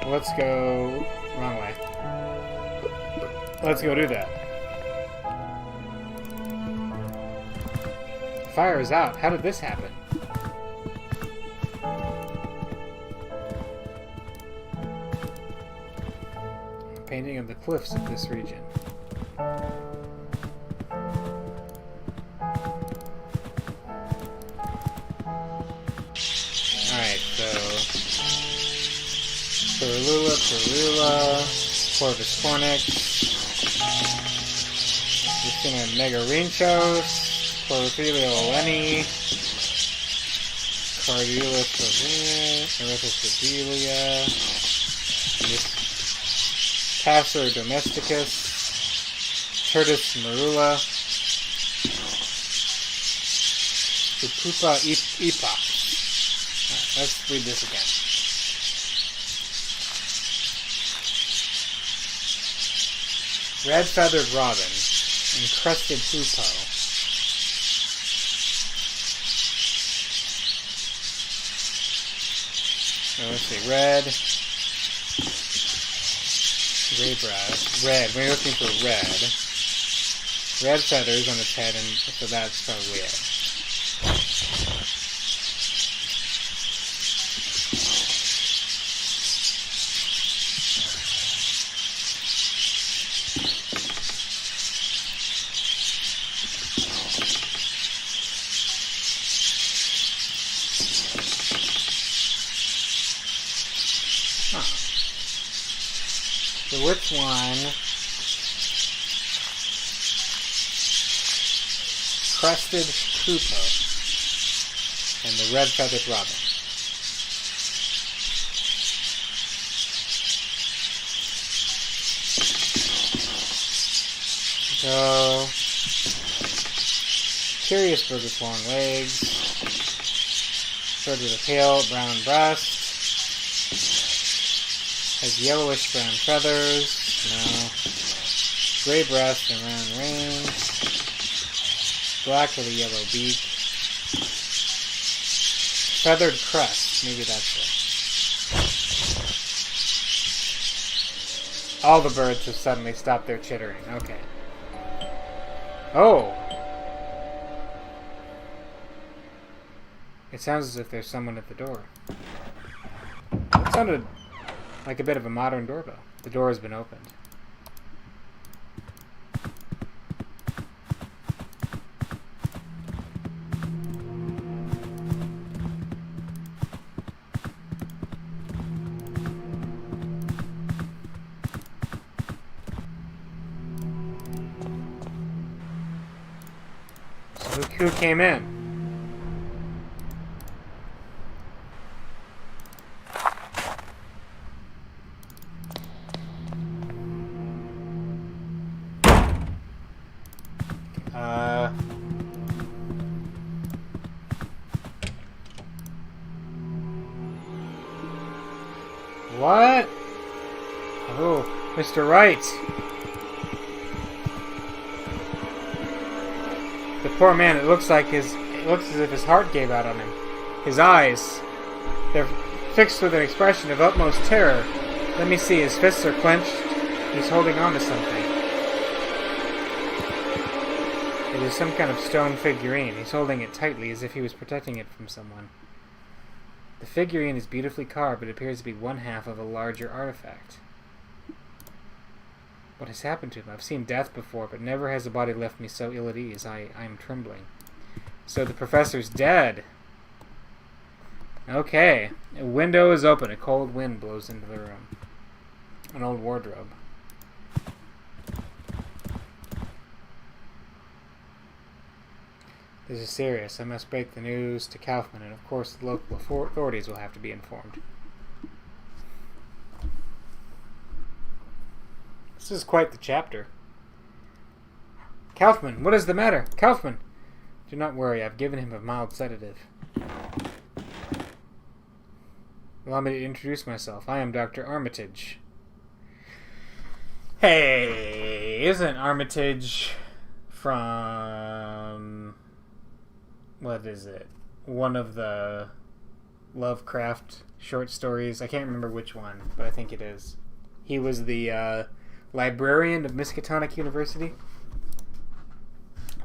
Let's go... wrong way. Let's go do that. fire is out. How did this happen? Painting of the cliffs of this region. Alright, so Perula, Corvus Cornix, Justina Megarinchos, Chlorophyllia oleni, Cardula Provina, Erythrophobia, Passer domesticus, Tertus merula, Pupa epox. Right, let's read this again. Red-feathered robin, encrusted hoopoe. So let's see, red, gray brass, red. We're looking for red. Red feathers on its head, and so that's probably it. So which one? Crested hoopoe and the red-feathered robin. So curious bird with long legs. Bird with a pale brown breast. Has yellowish brown feathers. No. Gray breast and round wings. Black with a yellow beak. Feathered crest. Maybe that's it. All the birds have suddenly stopped their chittering. Okay. Oh! It sounds as if there's someone at the door. It sounded like a bit of a modern doorbell. The door has been opened. So who came in? What? Oh, Mr. Wright. The poor man, it looks as if his heart gave out on him. His eyes, they're fixed with an expression of utmost terror. Let me see, his fists are clenched. He's holding on to something. It is some kind of stone figurine. He's holding it tightly as if he was protecting it from someone. The figurine is beautifully carved, but appears to be one half of a larger artifact. What has happened to him? I've seen death before, but never has a body left me so ill at ease. I am trembling. So the professor's dead. Okay. A window is open. A cold wind blows into the room. An old wardrobe. This is serious. I must break the news to Kaufman, and of course the local authorities will have to be informed. This is quite the chapter. Kaufman, what is the matter? Kaufman! Do not worry, I've given him a mild sedative. Allow me to introduce myself. I am Dr. Armitage. Hey, isn't Armitage from... what is it? One of the Lovecraft short stories. I can't remember which one, but I think it is. He was the librarian of Miskatonic University.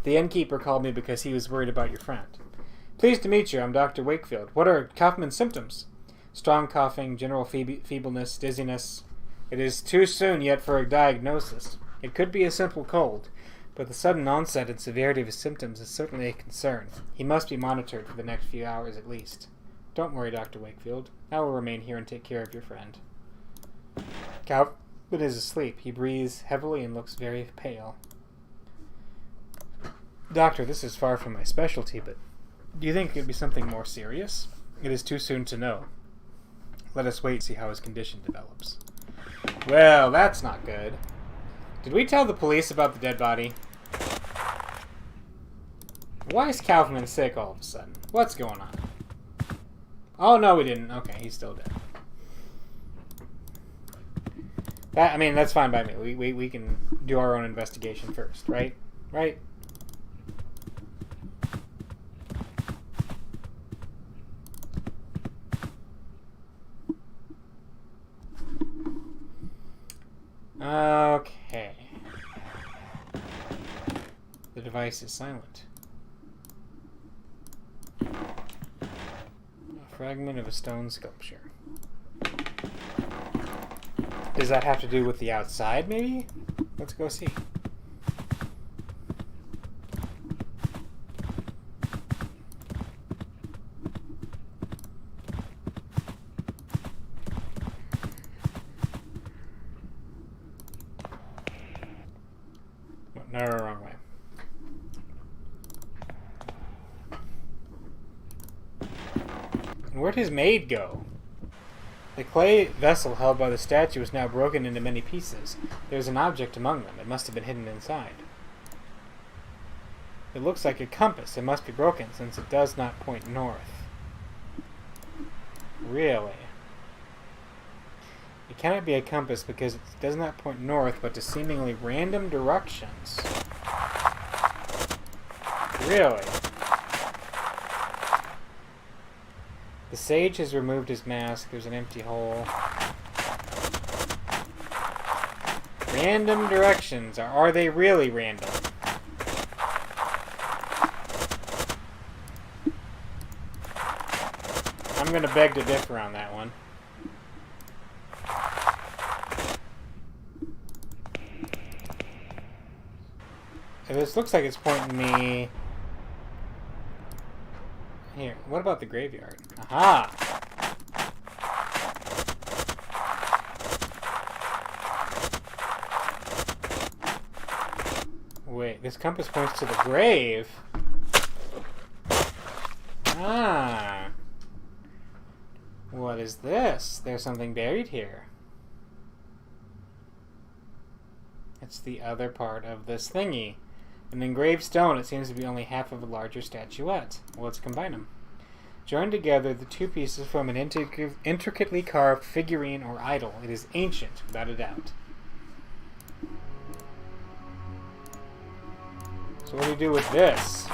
The innkeeper called me because he was worried about your friend. Pleased to meet you. I'm Dr. Wakefield. What are Kaufman's symptoms? Strong coughing, general feebleness, dizziness. It is too soon yet for a diagnosis. It could be a simple cold, but the sudden onset and severity of his symptoms is certainly a concern. He must be monitored for the next few hours at least. Don't worry, Dr. Wakefield. I will remain here and take care of your friend. Kaufman is asleep. He breathes heavily and looks very pale. Doctor, this is far from my specialty, but do you think it could be something more serious? It is too soon to know. Let us wait and see how his condition develops. Well, that's not good. Did we tell the police about the dead body? Why is Kaufman sick all of a sudden? What's going on? Oh, no, we didn't. Okay, he's still dead. That's fine by me. We can do our own investigation first, right? Right? Okay. The device is silent. A fragment of a stone sculpture. Does that have to do with the outside, maybe? Let's go see. No, wrong way. And where'd his maid go? The clay vessel held by the statue is now broken into many pieces. There's an object among them. It must have been hidden inside. It looks like a compass. It must be broken since it does not point north. Really? It cannot be a compass because it does not point north, but to seemingly random directions. Really? The sage has removed his mask. There's an empty hole. Random directions. Are they really random? I'm going to beg to differ on that one. This looks like it's pointing me... Here, what about the graveyard? Aha! Wait, this compass points to the grave? Ah! What is this? There's something buried here. It's the other part of this thingy. An engraved stone, it seems to be only half of a larger statuette. Well, let's combine them. Joined together, the two pieces form an intricately carved figurine or idol. It is ancient, without a doubt. So what do you do with this?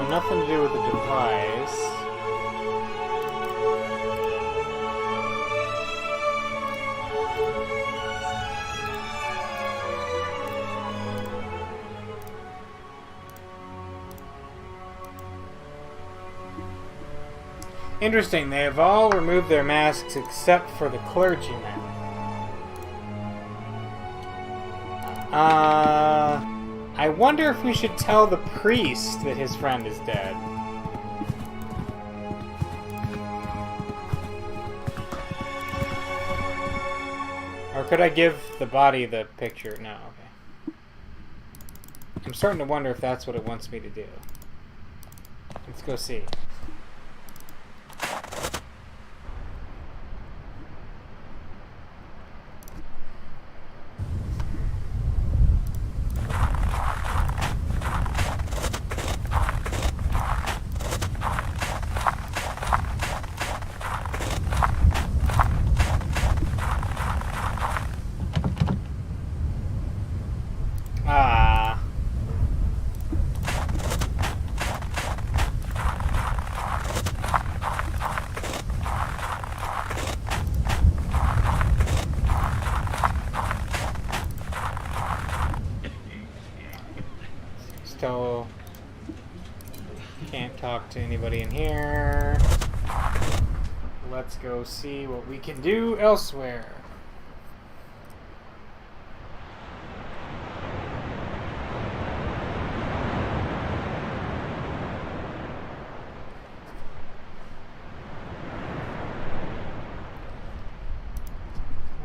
Nothing to do with the device. Interesting, they have all removed their masks except for the clergyman. I wonder if we should tell the priest that his friend is dead. Or could I give the body the picture? No, okay. I'm starting to wonder if that's what it wants me to do. Let's go see. Still can't talk to anybody in here. Let's go see what we can do elsewhere.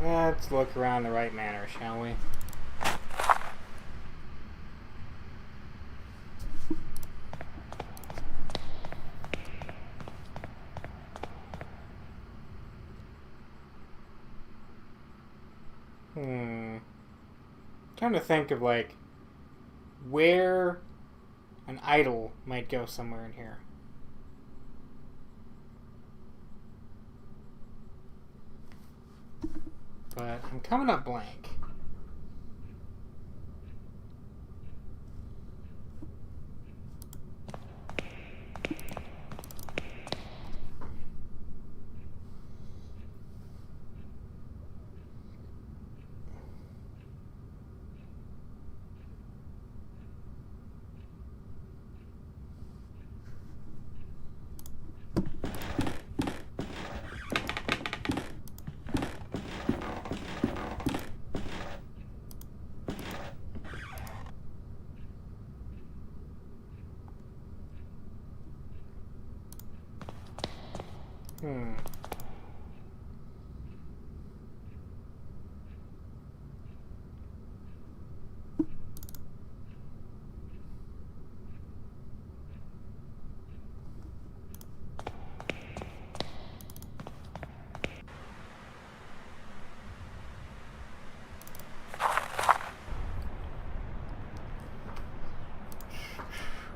Let's look around the right manner, shall we? Trying to think of like where an idol might go somewhere in here. But I'm coming up blank.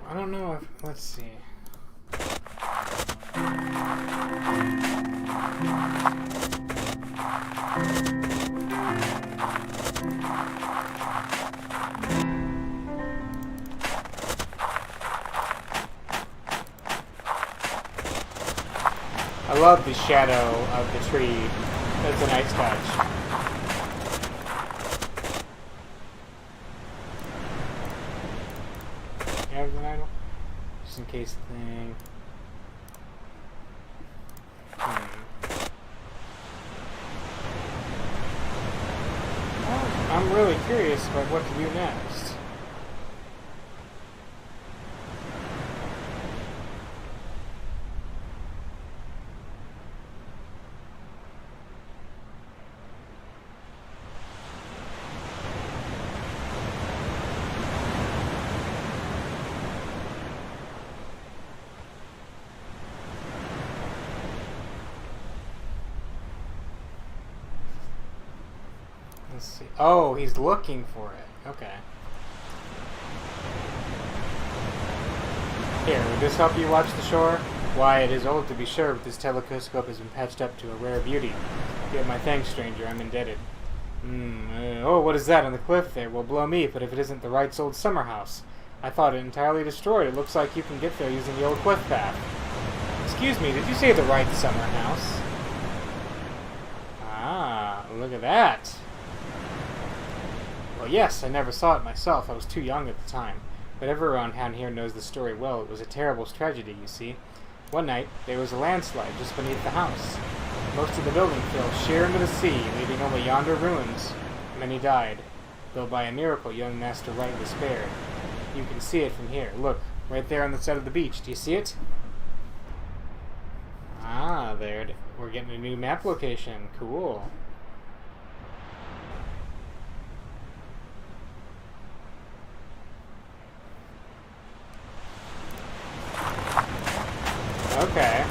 I don't know if, let's see. I love the shadow of the tree. That's a nice touch. An idol? Just in case the thing. Well, I'm really curious about what to do next. Let's see. Oh, he's looking for it. Okay. Here, would this help you watch the shore? Why, it is old to be sure, but this telescope has been patched up to a rare beauty. You have my thanks, stranger. I'm indebted. Oh, what is that on the cliff there? Well, blow me, but if it isn't the Wright's old summer house. I thought it entirely destroyed. It looks like you can get there using the old cliff path. Excuse me, did you say the Wright's summer house? Ah, look at that. Well, yes, I never saw it myself. I was too young at the time. But everyone around here knows the story well. It was a terrible tragedy, you see. One night, there was a landslide just beneath the house. Most of the building fell sheer into the sea, leaving only yonder ruins. Many died. Though by a miracle, young Master Wright was spared. You can see it from here. Look, right there on the side of the beach. Do you see it? Ah, there. We're getting a new map location. Cool. Okay.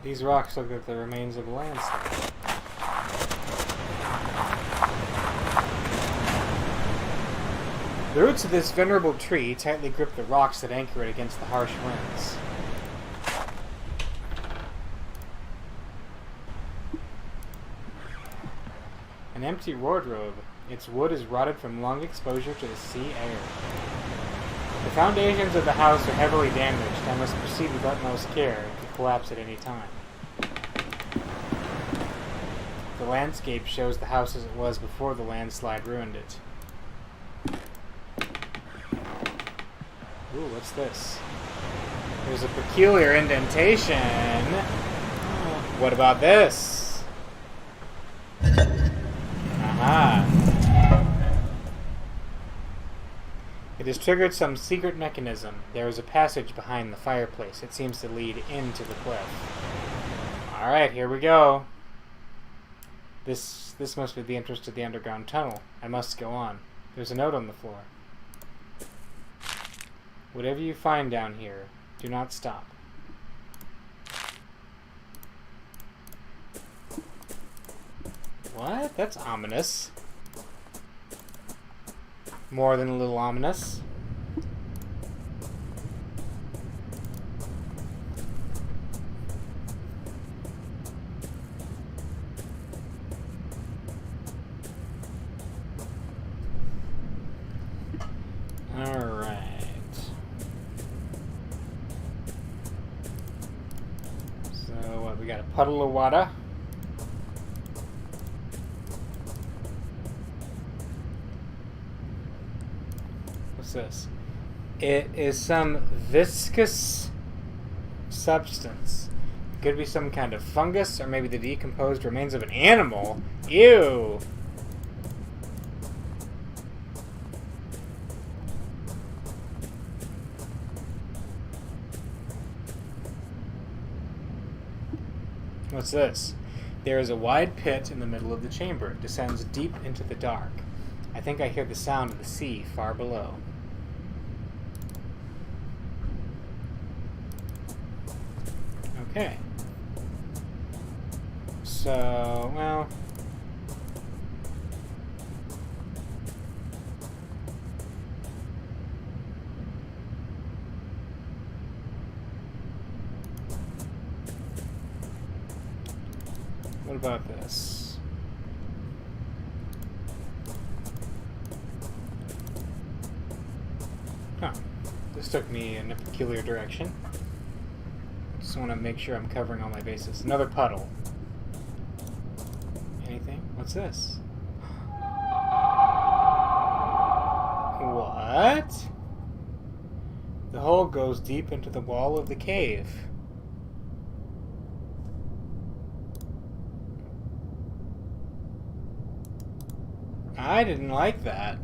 These rocks look like the remains of a landslide. The roots of this venerable tree tightly grip the rocks that anchor it against the harsh winds. An empty wardrobe. Its wood is rotted from long exposure to the sea air. The foundations of the house are heavily damaged and must proceed with utmost care. It could collapse at any time. The landscape shows the house as it was before the landslide ruined it. Ooh, what's this? There's a peculiar indentation. What about this? Aha. It has triggered some secret mechanism. There is a passage behind the fireplace. It seems to lead into the cliff. Alright, here we go. This must be the entrance to the underground tunnel. I must go on. There's a note on the floor. Whatever you find down here, do not stop. What? That's ominous. More than a little ominous. Alright. So, what, we got a puddle of water. What's this? It is some viscous substance. It could be some kind of fungus, or maybe the decomposed remains of an animal. Ew! What's this? There is a wide pit in the middle of the chamber. It descends deep into the dark. I think I hear the sound of the sea far below. Okay. So, well... what about this? Huh. This took me in a peculiar direction. Just want to make sure I'm covering all my bases. Another puddle. Anything? What's this? What? The hole goes deep into the wall of the cave. I didn't like that.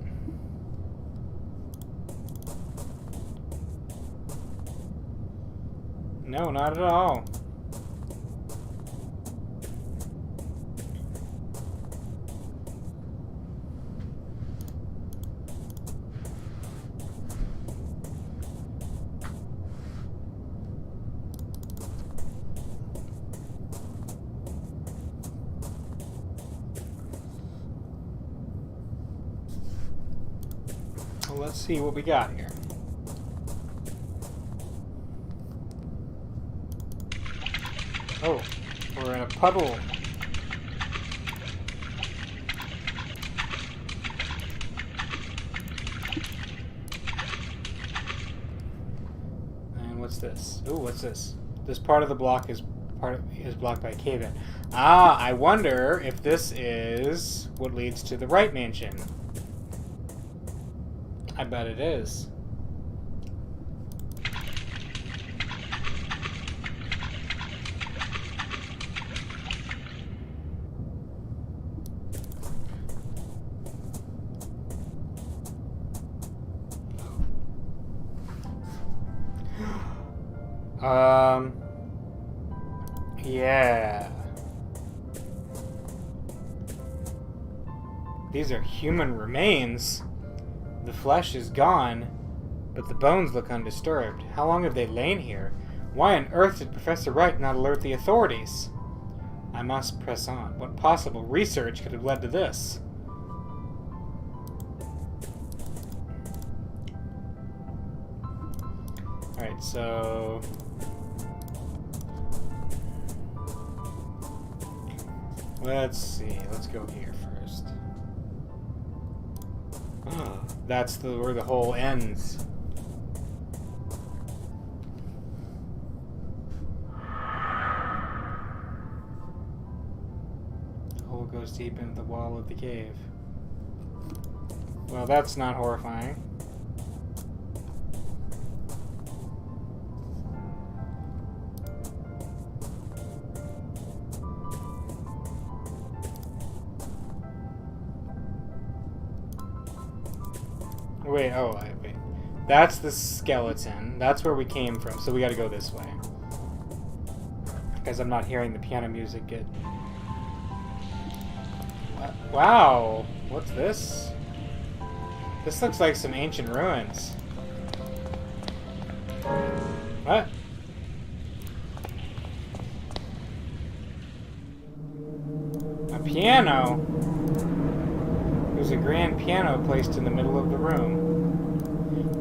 No, not at all. Well, let's see what we got here. Oh, we're in a puddle. And what's this? Ooh, what's this? This part of the block is blocked by a cave-in. Ah, I wonder if this is what leads to the right mansion. I bet it is. Yeah. These are human remains. The flesh is gone, but the bones look undisturbed. How long have they lain here? Why on earth did Professor Wright not alert the authorities? I must press on. What possible research could have led to this? Alright, so... let's see. Let's go here first. Oh, that's where the hole ends. The hole goes deep into the wall of the cave. Well, that's not horrifying. Wait, oh, wait. That's the skeleton. That's where we came from, so we gotta go this way. Because I'm not hearing the piano music good. Wow! What's this? This looks like some ancient ruins. What? A piano? There's a grand piano placed in the middle of the room.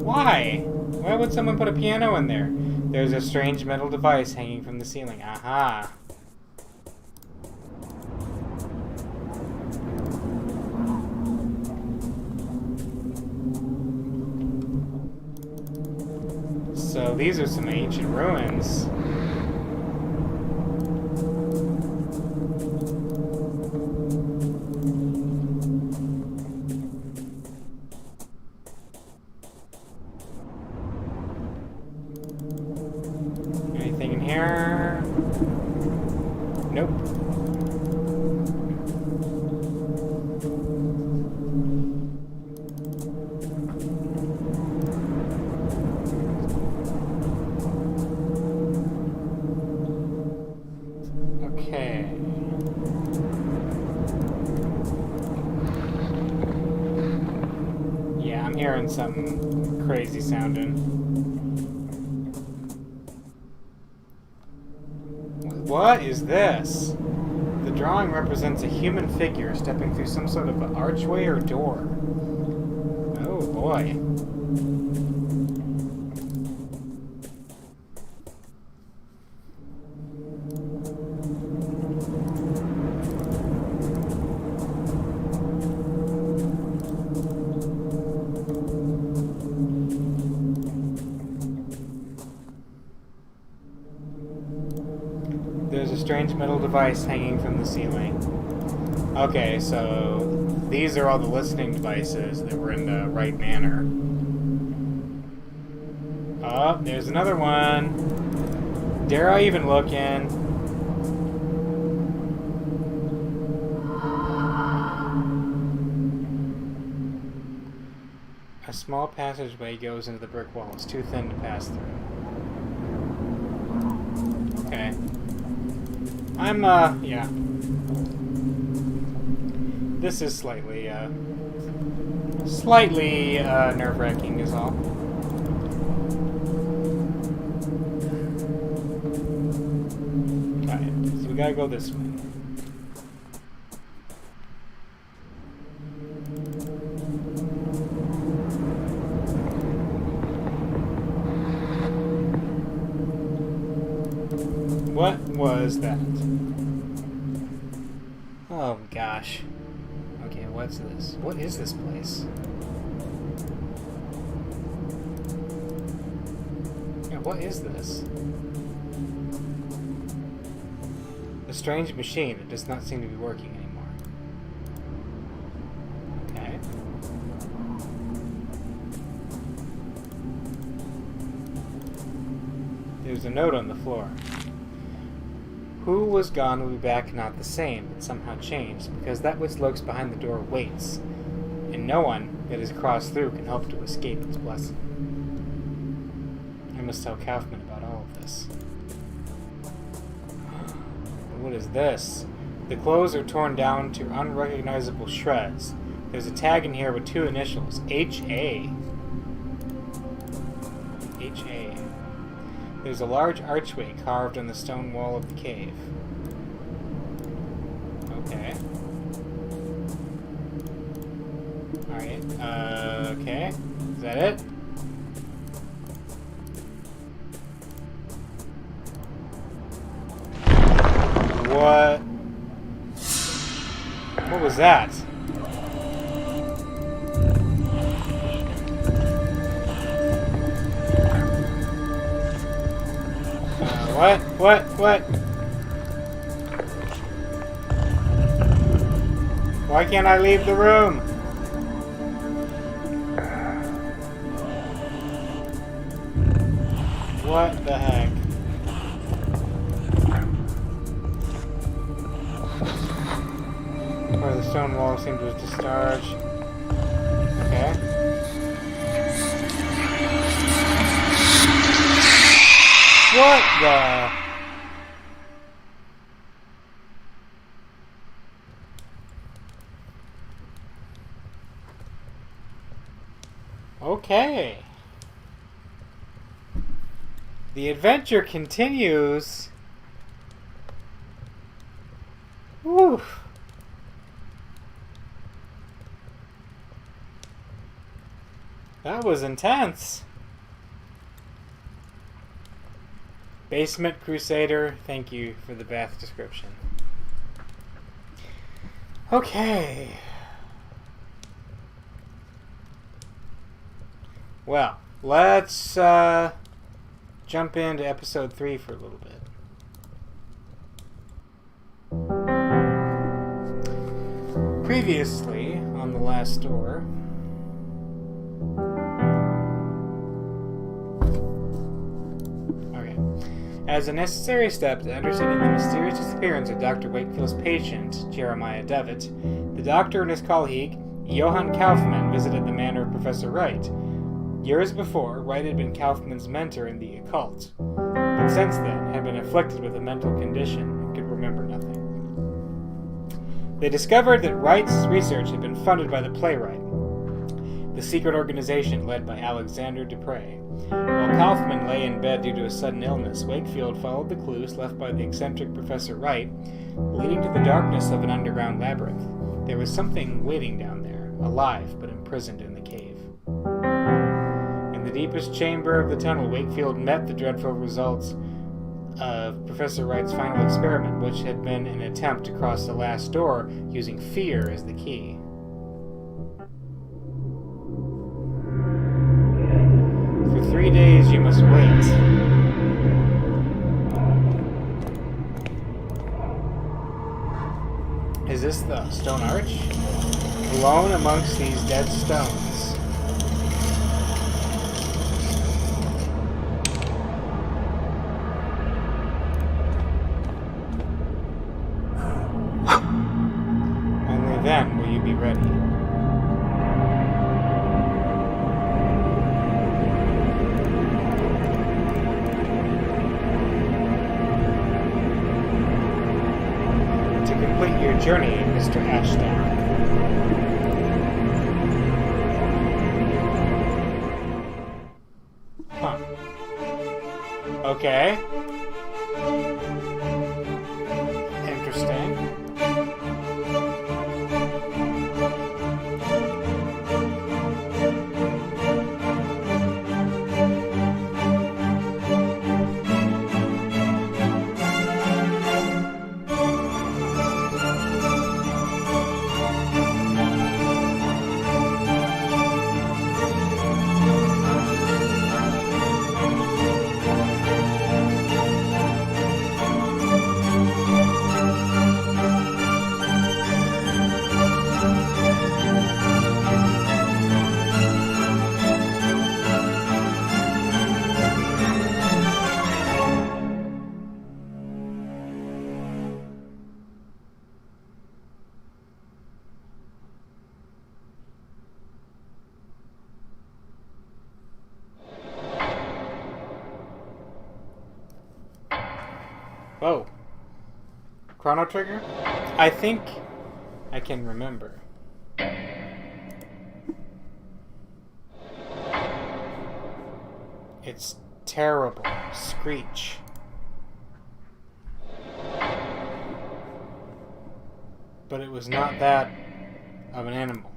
Why? Why would someone put a piano in there? There's a strange metal device hanging from the ceiling. Aha! So these are some ancient ruins. Anything in here? Nope. Okay. Yeah, I'm hearing something crazy sounding. What is this? The drawing represents a human figure stepping through some sort of archway or door. Oh boy. There's a strange metal device hanging from the ceiling. Okay, so these are all the listening devices that were in the right manner. Oh, there's another one. Dare I even look in? A small passageway goes into the brick wall. It's too thin to pass through. Okay. Yeah. This is slightly nerve-wracking is all. Alright, so we gotta go this way. What was that? Oh gosh. Okay, what's this? What is this place? Yeah, what is this? A strange machine that does not seem to be working anymore. Okay. There's a note on the floor. Who was gone will be back not the same, but somehow changed, because that which lurks behind the door waits, and no one that has crossed through can hope to escape its blessing. I must tell Kaufman about all of this. this? What is this? The clothes are torn down to unrecognizable shreds. There's a tag in here with 2 initials. H.A. H.A. There's a large archway carved on the stone wall of the cave. Okay. Alright, okay. Is that it? What? What was that? What? Why can't I leave the room? What the heck? Part of the stone wall seems to discharge. Okay. What the? Okay. The adventure continues. Whew. That was intense. Basement Crusader, thank you for the bath description. Okay. Well, let's jump into episode 3 for a little bit. Previously, on the last door... As a necessary step to understanding the mysterious disappearance of Dr. Wakefield's patient, Jeremiah Devitt, the doctor and his colleague, Johann Kaufmann, visited the manor of Professor Wright. Years before, Wright had been Kaufmann's mentor in the occult, but since then had been afflicted with a mental condition and could remember nothing. They discovered that Wright's research had been funded by the Playwright, the secret organization led by Alexander Dupre. While Kaufmann lay in bed due to a sudden illness, Wakefield followed the clues left by the eccentric Professor Wright, leading to the darkness of an underground labyrinth. There was something waiting down there, alive but imprisoned in the cave. In the deepest chamber of the tunnel, Wakefield met the dreadful results of Professor Wright's final experiment, which had been an attempt to cross the last door using fear as the key. For 3 days you must wait. Is this the stone arch? Alone amongst these dead stones. Only then will you be ready. Complete your journey, Mr. Ashdown. Huh. Okay. Interesting. Oh. Chrono Trigger? I think I can remember. It's terrible. Screech. But it was not that of an animal.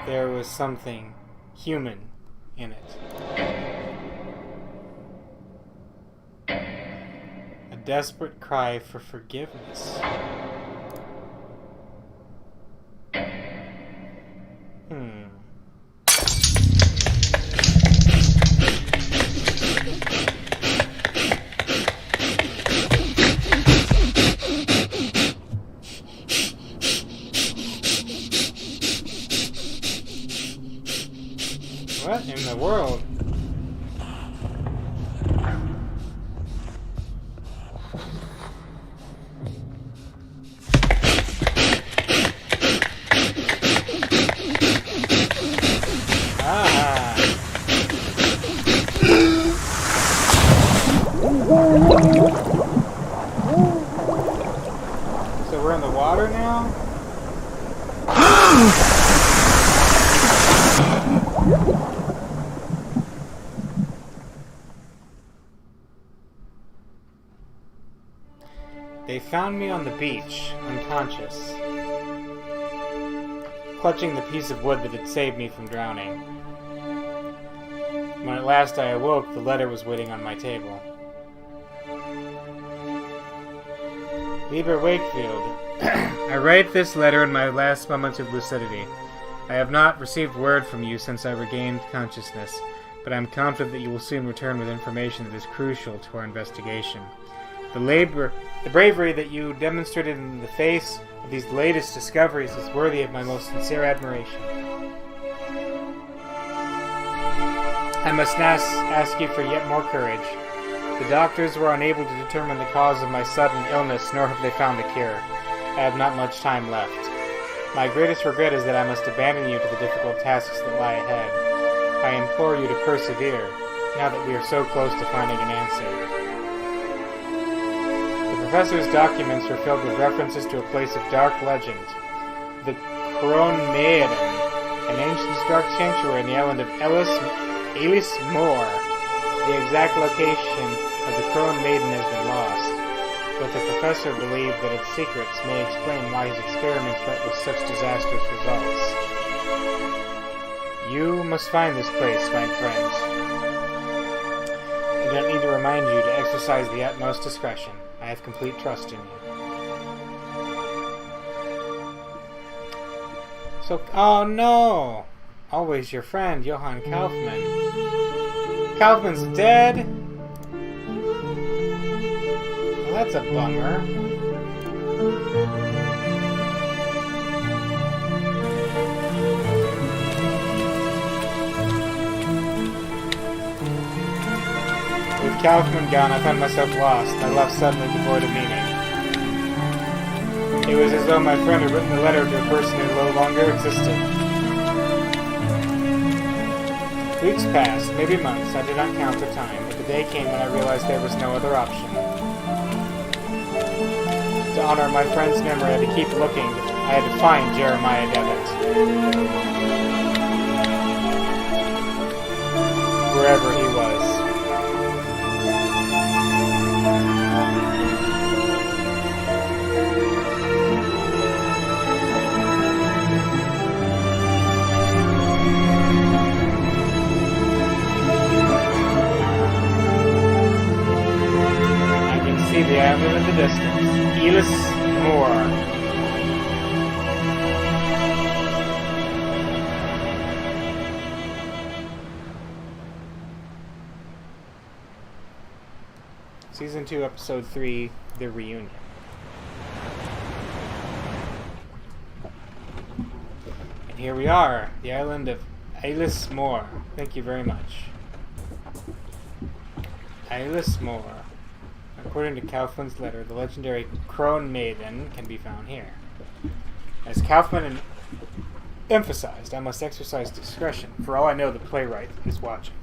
There was something human in it. A desperate cry for forgiveness. What in the world? So we're in the water now? They found me on the beach, unconscious, clutching the piece of wood that had saved me from drowning. When at last I awoke, the letter was waiting on my table. Lieber Wakefield, I write this letter in my last moments of lucidity. I have not received word from you since I regained consciousness, but I am confident that you will soon return with information that is crucial to our investigation. The bravery that you demonstrated in the face of these latest discoveries is worthy of my most sincere admiration. I must ask you for yet more courage. The doctors were unable to determine the cause of my sudden illness, nor have they found a cure. I have not much time left. My greatest regret is that I must abandon you to the difficult tasks that lie ahead. I implore you to persevere, now that we are so close to finding an answer. The professor's documents were filled with references to a place of dark legend, the Kronmeren, an ancient dark sanctuary on the island of Elis Moor. The exact location of the Crone Maiden has been lost, but the professor believed that its secrets may explain why his experiments met with such disastrous results. You must find this place, my friend. I don't need to remind you to exercise the utmost discretion. I have complete trust in you. So, oh no! Always your friend, Johann Kaufmann. Kaufmann's dead? Well, that's a bummer. With Kaufmann gone, I found myself lost. My life suddenly devoid of meaning. It was as though my friend had written a letter to a person who no longer existed. Weeks passed, maybe months. I did not count the time, but the day came when I realized there was no other option. To honor my friend's memory, I had to keep looking. I had to find Jeremiah Devitt. Wherever he was. The island in the distance. Elis Moor. Season 2, Episode 3, The Reunion. And here we are, the island of Elis Moor. Thank you very much. Elis Moor. According to Kaufmann's letter, the legendary Crone Maiden can be found here. As Kaufmann emphasized, I must exercise discretion. For all I know, the playwright is watching.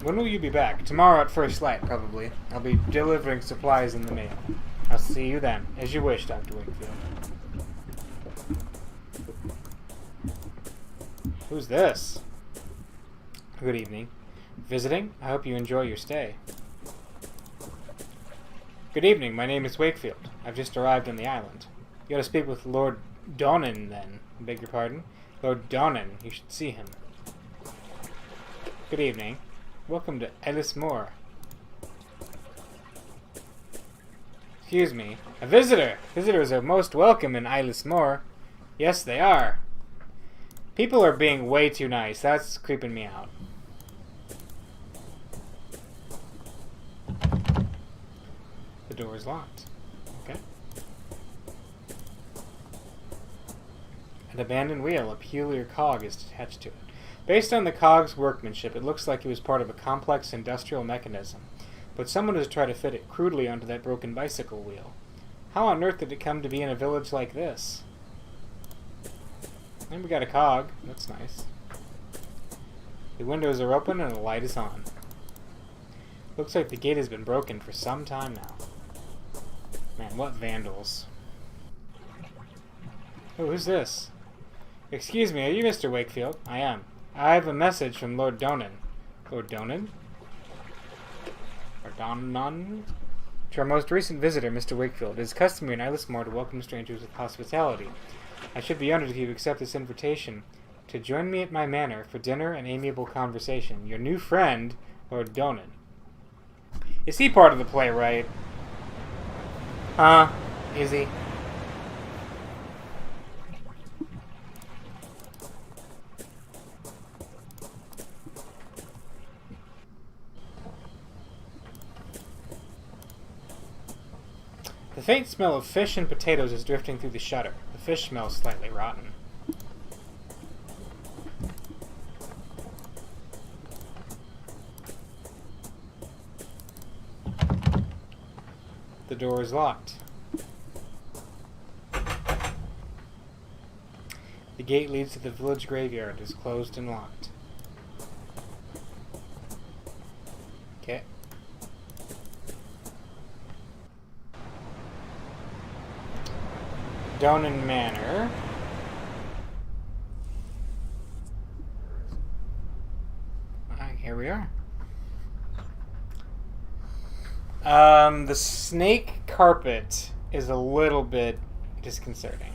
When will you be back? Tomorrow at first light, probably. I'll be delivering supplies in the mail. I'll see you then. As you wish, Dr. Wakefield. Who's this? Good evening. Visiting? I hope you enjoy your stay. Good evening. My name is Wakefield. I've just arrived on the island. You ought to speak with Lord Donnan, then. I beg your pardon? Lord Donnan. You should see him. Good evening. Welcome to Ellis Moor. Excuse me. A visitor! Visitors are most welcome in Ellis Moor. Yes, they are. People are being way too nice. That's creeping me out. The door is locked. Okay. An abandoned wheel, a peculiar cog, is attached to it. Based on the cog's workmanship, it looks like it was part of a complex industrial mechanism, but someone has tried to fit it crudely onto that broken bicycle wheel. How on earth did it come to be in a village like this? And we got a cog. That's nice. The windows are open and the light is on. Looks like the gate has been broken for some time now. Man, what vandals. Oh, who's this? Excuse me, are you Mr. Wakefield? I am. I have a message from Lord Donnan. Lord Donnan? Or Donnan? To our most recent visitor, Mr. Wakefield. It is customary in Ellis Moor to welcome strangers with hospitality. I should be honored if you accept this invitation to join me at my manor for dinner and amiable conversation. Your new friend, Lord Donnan. Is he part of the play, right? Is he? The faint smell of fish and potatoes is drifting through the shutter. The fish smells slightly rotten. The door is locked. The gate leads to the village graveyard. It is closed and locked. Okay. Donnan Manor. Here we are. The snake carpet is a little bit disconcerting.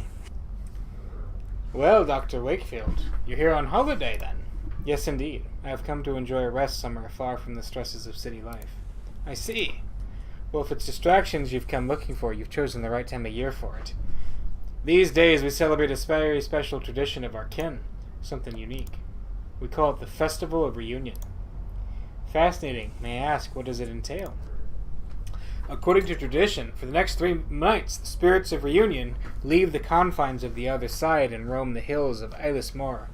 Well, Dr. Wakefield, you're here on holiday then? Yes, indeed. I have come to enjoy a rest somewhere far from the stresses of city life. I see. Well, if it's distractions you've come looking for, you've chosen the right time of year for it. These days we celebrate a very special tradition of our kin, something unique. We call it the Festival of Reunion. Fascinating. May I ask, what does it entail? According to tradition, for the next 3 nights, the spirits of reunion leave the confines of the other side and roam the hills of Ellis Moor.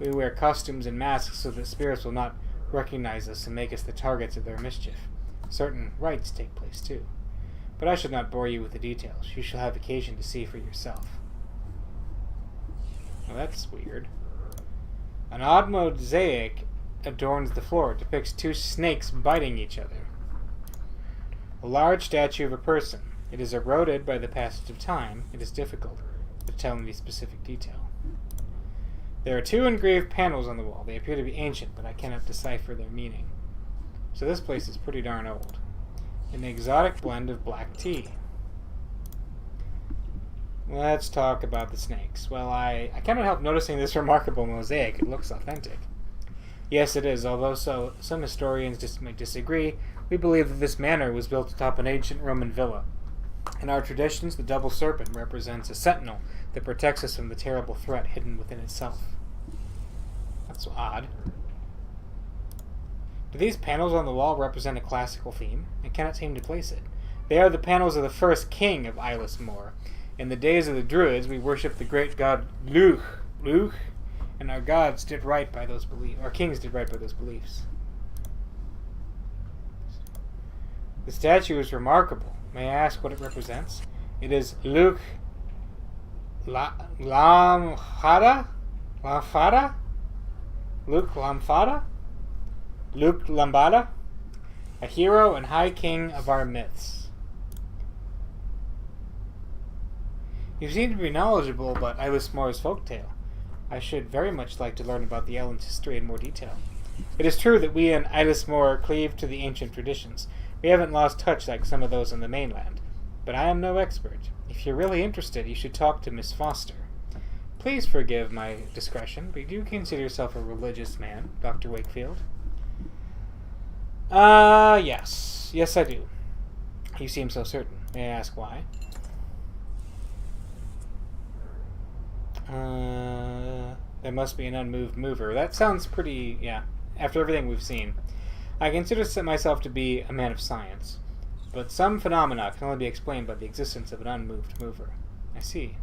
We wear costumes and masks so that spirits will not recognize us and make us the targets of their mischief. Certain rites take place, too. But I should not bore you with the details. You shall have occasion to see for yourself. Well, that's weird. An odd mosaic adorns the floor. It depicts 2 snakes biting each other. A large statue of a person. It is eroded by the passage of time. It is difficult to tell any specific detail. There are 2 engraved panels on the wall. They appear to be ancient, but I cannot decipher their meaning. So this place is pretty darn old. An exotic blend of black tea. Let's talk about the snakes. Well, I cannot help noticing this remarkable mosaic. It looks authentic. Yes, it is, although some historians may disagree. We believe that this manor was built atop an ancient Roman villa. In our traditions, the double serpent represents a sentinel that protects us from the terrible threat hidden within itself. That's odd. Do these panels on the wall represent a classical theme? I cannot seem to place it. They are the panels of the first king of Ellis Moor. In the days of the Druids, we worshipped the great god Luch, and our gods did right by those beliefs. Our kings did right by those beliefs. The statue is remarkable. May I ask what it represents? It is Luch Lamfada? Luch Lamfada? Luke Lambada, a hero and high king of our myths. You seem to be knowledgeable about Elis Mor's folktale. I should very much like to learn about the Ellen's history in more detail. It is true that we in Elis Mor cleave to the ancient traditions. We haven't lost touch like some of those on the mainland. But I am no expert. If you're really interested, you should talk to Miss Foster. Please forgive my discretion, but do you consider yourself a religious man, Dr. Wakefield? Yes. Yes, I do. You seem so certain. May I ask why? There must be an unmoved mover. That sounds pretty, yeah. After everything we've seen. I consider myself to be a man of science. But some phenomena can only be explained by the existence of an unmoved mover. I see.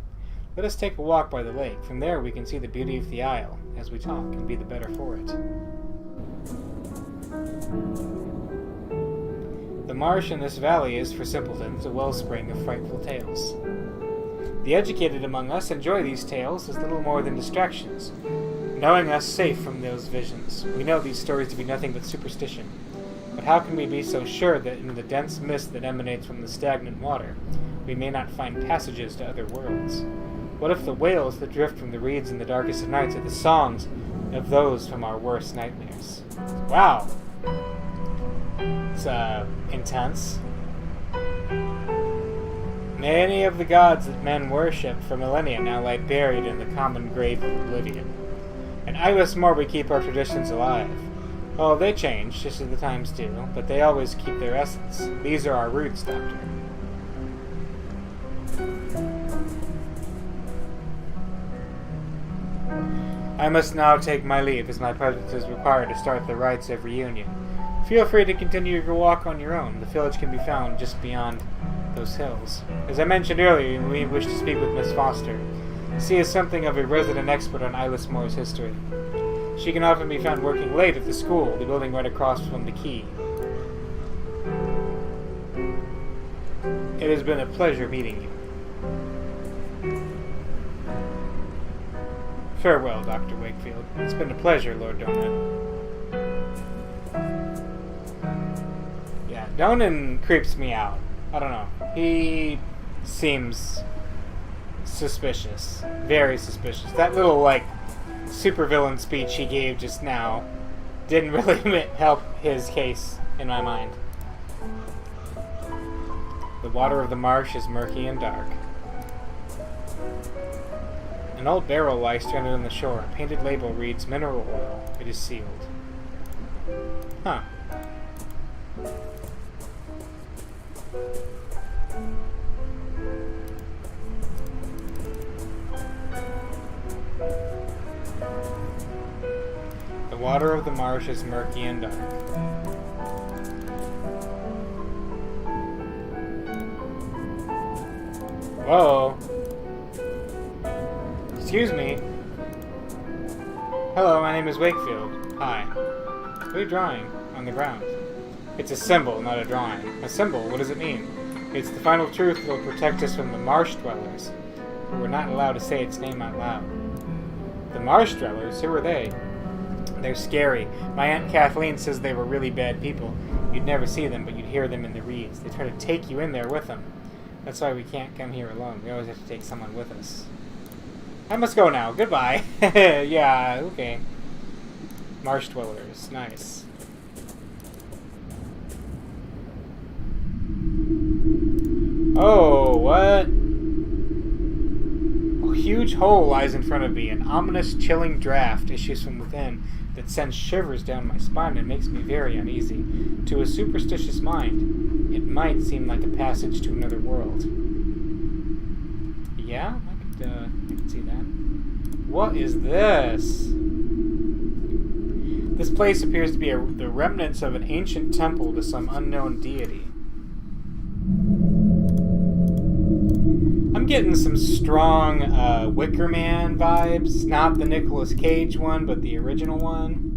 Let us take a walk by the lake. From there we can see the beauty of the isle, as we talk, and be the better for it. The marsh in this valley is, for simpletons, a wellspring of frightful tales. The educated among us enjoy these tales as little more than distractions, knowing us safe from those visions. We know these stories to be nothing but superstition. But how can we be so sure that in the dense mist that emanates from the stagnant water, we may not find passages to other worlds? What if the wails that drift from the reeds in the darkest of nights are the songs of those from our worst nightmares? Wow! It's, intense. Many of the gods that men worshipped for millennia now lie buried in the common grave of oblivion. In Elis Mor we keep our traditions alive. Oh, they change, just as the times do, but they always keep their essence. These are our roots, Doctor. I must now take my leave, as my presence is required to start the rites of reunion. Feel free to continue your walk on your own. The village can be found just beyond those hills. As I mentioned earlier, we wish to speak with Miss Foster. She is something of a resident expert on Elis Mor's history. She can often be found working late at the school, the building right across from the quay. It has been a pleasure meeting you. Farewell, Dr. Wakefield. It's been a pleasure, Lord Donan. Yeah, Donan creeps me out. I don't know. He seems suspicious. Very suspicious. That little, supervillain speech he gave just now didn't really help his case in my mind. The water of the marsh is murky and dark. An old barrel lies stranded on the shore. A painted label reads mineral oil. It is sealed. Huh. The water of the marsh is murky and dark. Whoa. Excuse me. Hello, my name is Wakefield. Hi. What are you drawing on the ground? It's a symbol, not a drawing. A symbol? What does it mean? It's the final truth that will protect us from the marsh dwellers. We're not allowed to say its name out loud. The marsh dwellers? Who are they? They're scary. My Aunt Kathleen says they were really bad people. You'd never see them, but you'd hear them in the reeds. They try to take you in there with them. That's why we can't come here alone. We always have to take someone with us. I must go now. Goodbye. Yeah, okay. Marsh dwellers. Nice. Oh, what? A huge hole lies in front of me. An ominous, chilling draft issues from within that sends shivers down my spine and makes me very uneasy. To a superstitious mind, it might seem like a passage to another world. Yeah, I could see that. What is this? This place appears to be the remnants of an ancient temple to some unknown deity. I'm getting some strong Wicker Man vibes. Not the Nicolas Cage one, but the original one.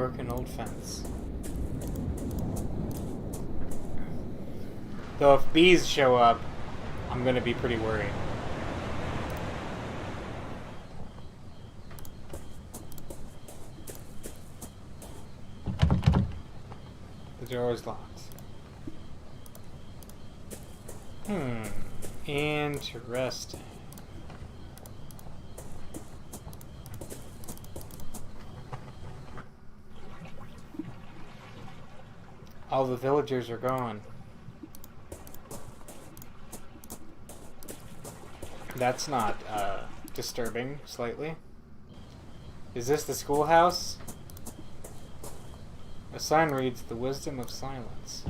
broken old fence. Though if bees show up, I'm gonna be pretty worried. The door is locked. Interesting. All the villagers are gone. That's not, disturbing, slightly. Is this the schoolhouse? A sign reads, "The Wisdom of Silence."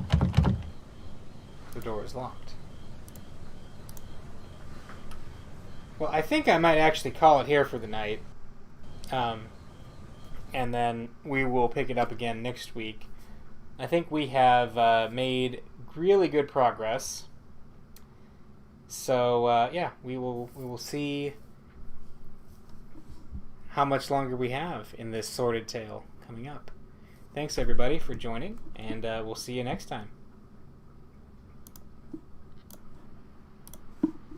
The door is locked. Well, I think I might actually call it here for the night. And then we will pick it up again next week. I think we have made really good progress. So, yeah, we will see how much longer we have in this sordid tale coming up. Thanks, everybody, for joining, and we'll see you next time.